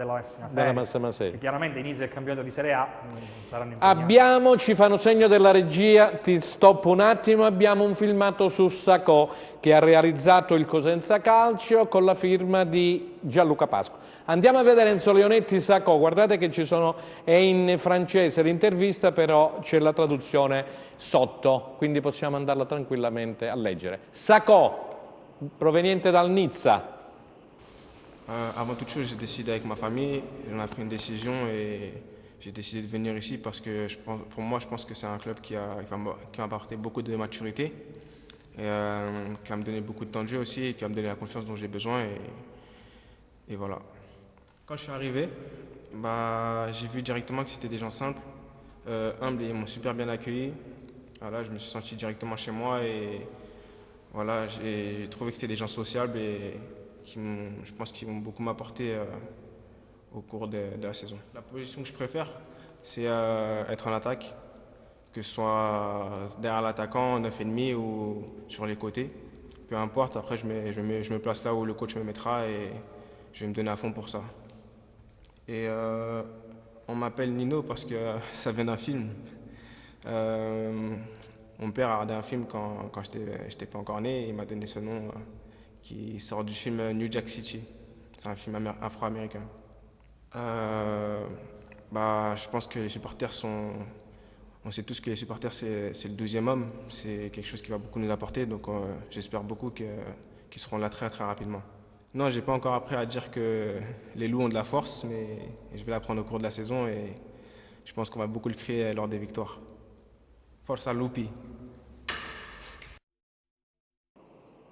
serie. Che chiaramente inizia il campionato di Serie A, saranno impegnati. Ci fanno segno della regia, ti stoppo un attimo, abbiamo un filmato su Sacco che ha realizzato il Cosenza Calcio con la firma di Gianluca Pasqua. Andiamo a vedere Enzo Leonetti Sacco, guardate che è in francese l'intervista, però c'è la traduzione sotto, quindi possiamo andarla tranquillamente a leggere. Sacco, proveniente dal Nizza. Avant toute chose, j'ai décidé avec ma famille, on a pris une décision et j'ai décidé de venir ici parce que pour moi, je pense que c'est un club qui m'a apporté beaucoup de maturité, et, qui va me donner beaucoup de temps de jeu aussi, et qui va me donner la confiance dont j'ai besoin, et voilà. Quand je suis arrivé, j'ai vu directement que c'était des gens simples, humbles, et ils m'ont super bien accueilli. Voilà, je me suis senti directement chez moi et voilà, j'ai trouvé que c'était des gens sociables et je pense qu'ils vont beaucoup m'apporter au cours de la saison. La position que je préfère, c'est être en attaque, que ce soit derrière l'attaquant, 9,5 ou sur les côtés. Peu importe, après je me place là où le coach me mettra et je vais me donner à fond pour ça. Et on m'appelle Nino parce que ça vient d'un film. Mon père a regardé un film quand j'étais pas encore né, et il m'a donné ce nom qui sort du film New Jack City. C'est un film afro-américain. Je pense que les supporters on sait tous que les supporters c'est le 12e homme, c'est quelque chose qui va beaucoup nous apporter, donc j'espère beaucoup qu'ils seront là très très rapidement. Non, j'ai pas encore appris à dire que les loups ont de la force, mais je vais l'apprendre au cours de la saison et je pense qu'on va beaucoup le crier lors des victoires. Forza Lupi.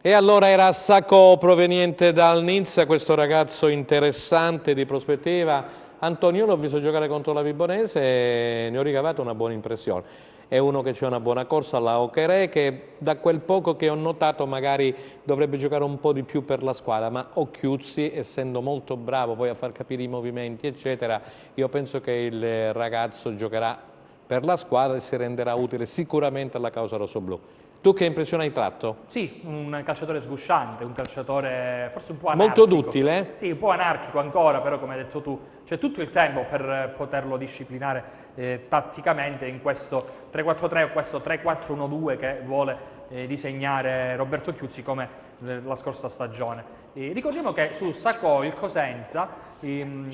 E allora era Sacco, proveniente dal Nizza, questo ragazzo interessante di prospettiva. Antonio l'ho visto giocare contro la Vibonese e ne ho ricavato una buona impressione. È uno che c'è una buona corsa alla Occherè, che da quel poco che ho notato magari dovrebbe giocare un po' di più per la squadra, ma Occhiuzzi, essendo molto bravo poi a far capire i movimenti eccetera, io penso che il ragazzo giocherà per la squadra e si renderà utile sicuramente alla causa rossoblu. Tu che impressione hai tratto? Sì, un calciatore sgusciante, un calciatore forse un po' anarchico. Molto duttile? Sì, un po' anarchico ancora, però come hai detto tu, c'è tutto il tempo per poterlo disciplinare tatticamente in questo 3-4-3 o questo 3-4-1-2 che vuole disegnare Roberto Chiuzzi come la scorsa stagione. Ricordiamo che su Sacco il Cosenza,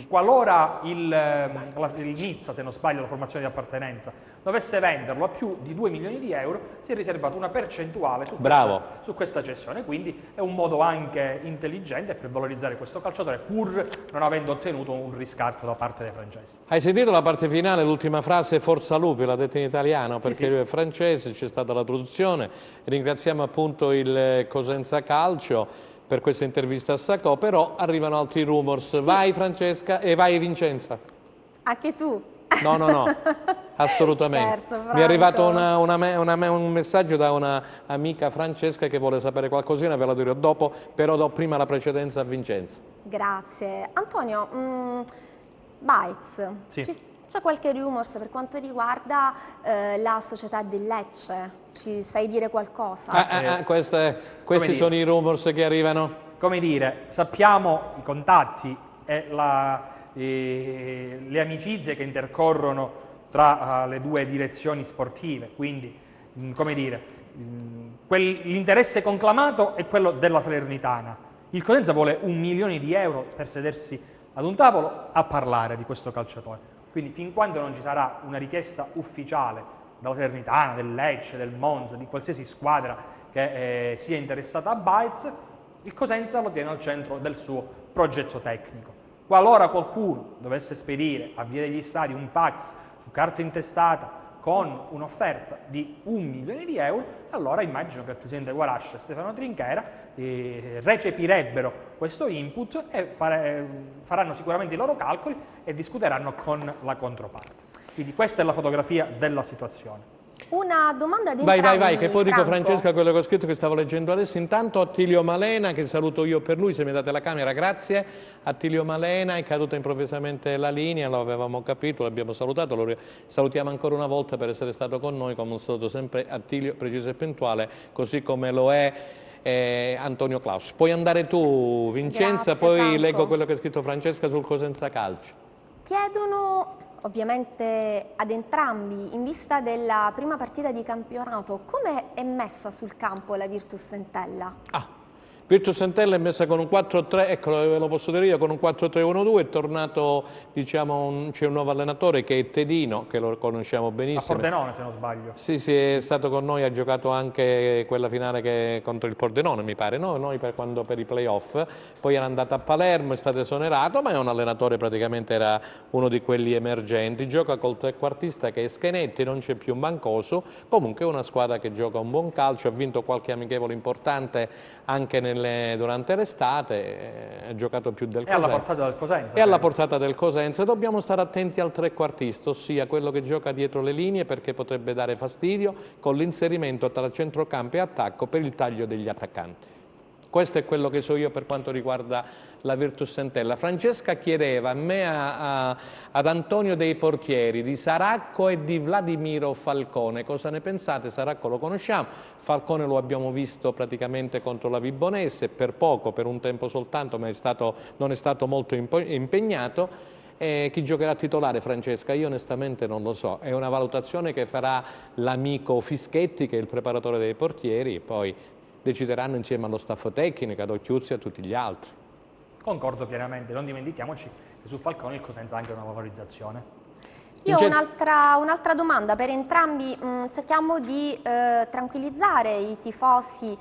qualora il Nizza, se non sbaglio la formazione di appartenenza, dovesse venderlo a più di 2 milioni di euro, si è riservato una percentuale su questa cessione, quindi è un modo anche intelligente per valorizzare questo calciatore, pur non avendo ottenuto un riscatto da parte dei francesi. Hai sentito la parte finale, l'ultima frase, Forza Lupi, l'ha detta in italiano, perché sì. Lui è francese, c'è stata la traduzione. Ringraziamo appunto il Cosenza Calcio per questa intervista a Sacco, però arrivano altri rumors. Sì. Vai Francesca e vai Vincenza. Anche tu? No, assolutamente. Scherzo, mi è arrivato un messaggio da un'amica Francesca che vuole sapere qualcosina, ve la dirò dopo, però do prima la precedenza a Vincenza. Grazie. Antonio, Baez, sì. C'è qualche rumors per quanto riguarda la società del Lecce? Ci sai dire qualcosa? Questi sono i rumors che arrivano? Come dire, sappiamo i contatti e le amicizie che intercorrono tra le due direzioni sportive, quindi come dire, l'interesse conclamato è quello della Salernitana. Il Cosenza vuole 1 milione di euro per sedersi ad un tavolo a parlare di questo calciatore. Quindi fin quando non ci sarà una richiesta ufficiale dalla Salernitana, del Lecce, del Monza, di qualsiasi squadra che sia interessata a Baez, il Cosenza lo tiene al centro del suo progetto tecnico. Qualora qualcuno dovesse spedire a Via degli Stadi un fax su carta intestata con un'offerta di 1 milione di euro, allora immagino che il presidente Guarasch e Stefano Trinchera recepirebbero questo input e faranno sicuramente i loro calcoli e discuteranno con la controparte. Quindi questa è la fotografia della situazione. Una domanda di Vai, che poi dico Franco. Francesca quello che ho scritto che stavo leggendo adesso. Intanto Attilio Malena, che saluto io per lui, se mi date la camera, grazie. Attilio Malena, è caduta improvvisamente la linea, lo avevamo capito, l'abbiamo salutato, lo salutiamo ancora una volta per essere stato con noi, come un saluto sempre Attilio, preciso e puntuale, così come lo è Antonio Claus. Puoi andare tu, Vincenza, Grazie, poi Franco. leggo quello che ha scritto Francesca sul Cosenza Calcio. Chiedono ovviamente ad entrambi, in vista della prima partita di campionato, come è messa sul campo la Virtus Entella? Virtus Entella è messa con un 4-3, ecco, lo posso dire io, con un 4-3-1-2, è tornato, diciamo, c'è un nuovo allenatore che è Tedino, che lo conosciamo benissimo. A Pordenone, se non sbaglio. Sì, è stato con noi, ha giocato anche quella finale contro il Pordenone, mi pare, no? Noi per i playoff, poi era andato a Palermo, è stato esonerato, ma è un allenatore, praticamente era uno di quelli emergenti, gioca col trequartista che è Schenetti, non c'è più Mancosu, comunque è una squadra che gioca un buon calcio, ha vinto qualche amichevole importante anche durante l'estate, ha giocato più del Cosenza. È alla portata del Cosenza. È alla portata del Cosenza. Dobbiamo stare attenti al trequartista, ossia quello che gioca dietro le linee, perché potrebbe dare fastidio con l'inserimento tra centrocampo e attacco per il taglio degli attaccanti. Questo è quello che so io per quanto riguarda la Virtus Entella. Francesca chiedeva a me, ad Antonio, dei portieri, di Saracco e di Vladimiro Falcone. Cosa ne pensate? Saracco lo conosciamo, Falcone lo abbiamo visto praticamente contro la Vibonese, per poco, per un tempo soltanto, ma non è stato molto impegnato. Chi giocherà titolare, Francesca? Io onestamente non lo so, è una valutazione che farà l'amico Fischetti, che è il preparatore dei portieri, poi decideranno insieme allo staff tecnico, ad Occhiuzzi e a tutti gli altri. Concordo pienamente, non dimentichiamoci che su Falcone il Cosenza ha anche una valorizzazione. Io ho un'altra domanda per entrambi, cerchiamo di tranquillizzare i tifosi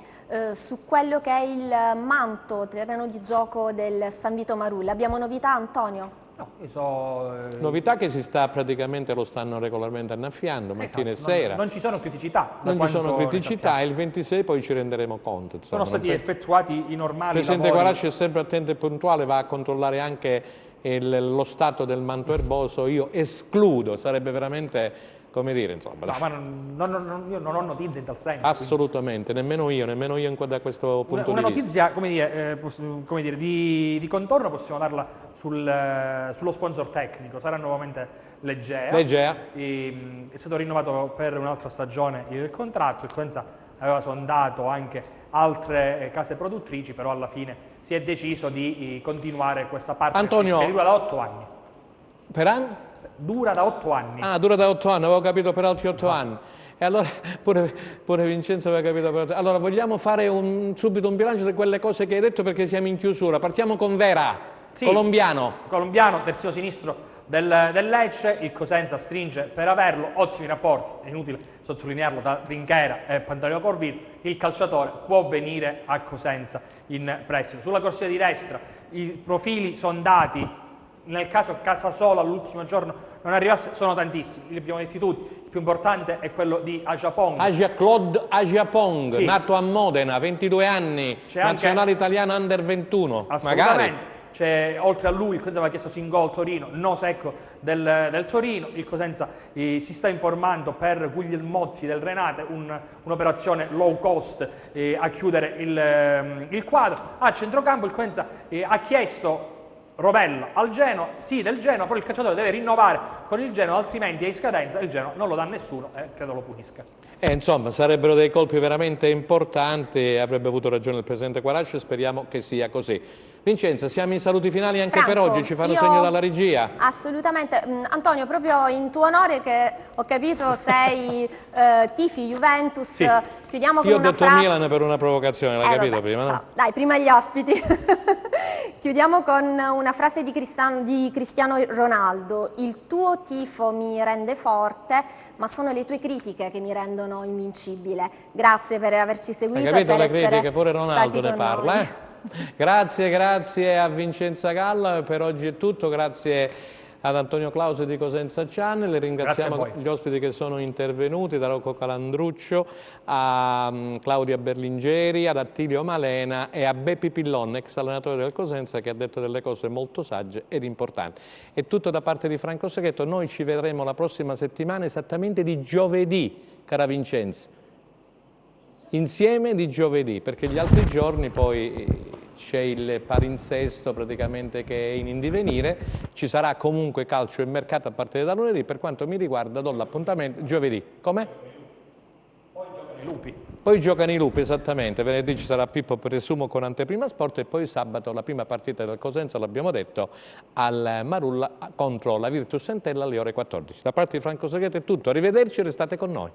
su quello che è il manto, terreno di gioco del San Vito Marulla. Abbiamo novità, Antonio? No, io so... Novità che si sta praticamente, lo stanno regolarmente annaffiando mattina e sera. Non ci sono criticità. Non ci sono criticità, il 26 poi ci renderemo conto. Sono stati effettuati i normali Il Presidente lavori. Guarasch è sempre attento e puntuale, va a controllare anche lo stato del manto erboso. Io escludo, sarebbe veramente, come dire, insomma... No, ma io non ho notizie in tal senso. Assolutamente, nemmeno io da questo punto una di vista. notizia, come dire, di contorno possiamo darla sullo sponsor tecnico, sarà nuovamente l'Egea. È stato rinnovato per un'altra stagione il contratto, il Cosenza aveva sondato anche altre case produttrici, però alla fine si è deciso di continuare questa partnership, Antonio, che dura da 8 anni. Per anni? Dura da 8 anni. Ah, dura da 8 anni, avevo capito per altri 8 anni. E allora pure Vincenzo aveva capito per altri. Allora vogliamo fare subito un bilancio di quelle cose che hai detto, perché siamo in chiusura. Partiamo con Vera, Sì, colombiano, terzino sinistro del Lecce. Il Cosenza stringe per averlo, ottimi rapporti, è inutile sottolinearlo, da Trinchera e Pantaleo Corvino. Il calciatore può venire a Cosenza in prestito. Sulla corsia di destra i profili sondati, nel caso Casasola all'ultimo giorno non arrivasse, sono tantissimi, li abbiamo detti tutti. Il più importante è quello di Agiapong. Claude Agiapong, Sì. Nato a Modena, 22 anni, nazionale italiana under 21. Assolutamente. Oltre a lui il Cosenza aveva chiesto Singol Torino, no secco del Torino. Il Cosenza si sta informando per Guglielmotti del Renate, un'operazione low cost a chiudere il quadro. A centrocampo il Cosenza ha chiesto Rovella al Genoa, sì del Genoa, però il calciatore deve rinnovare con il Genoa, altrimenti è in scadenza, il Genoa non lo dà a nessuno e credo lo punisca. Insomma, sarebbero dei colpi veramente importanti, avrebbe avuto ragione il Presidente Guarasch, speriamo che sia così. Vincenza, siamo in saluti finali anche Franco, per oggi, ci fanno segno dalla regia. Assolutamente. Antonio, proprio in tuo onore, che ho capito sei tifi Juventus, Sì. chiudiamo con Io ho una detto frase... Milan per una provocazione, l'hai capito vabbè, prima, no? Dai, prima gli ospiti. Chiudiamo con una frase di Cristiano Ronaldo. Il tuo tifo mi rende forte, ma sono le tue critiche che mi rendono invincibile. Grazie per averci seguito. Hai capito e per le essere critiche? Pure Ronaldo stati ne con parla, noi. Grazie a Vincenza Galla, per oggi è tutto, grazie ad Antonio Clausi di Cosenza Channel, ringraziamo gli ospiti che sono intervenuti, da Rocco Calandruccio a Claudia Berlingeri, ad Attilio Malena e a Beppi Pillon, ex allenatore del Cosenza, che ha detto delle cose molto sagge ed importanti. È tutto da parte di Franco Segretto, noi ci vedremo la prossima settimana, esattamente di giovedì, cara Vincenza, insieme di giovedì, perché gli altri giorni poi c'è il palinsesto praticamente che è in divenire, ci sarà comunque calcio e mercato a partire da lunedì, per quanto mi riguarda do l'appuntamento giovedì. Come? Poi giocano i lupi. Poi giocano i lupi, esattamente, venerdì ci sarà Pippo Presumo con Anteprima Sport e poi sabato la prima partita del Cosenza, l'abbiamo detto, al Marulla contro la Virtus Entella alle ore 14. Da parte di Franco Segretto è tutto, arrivederci e restate con noi.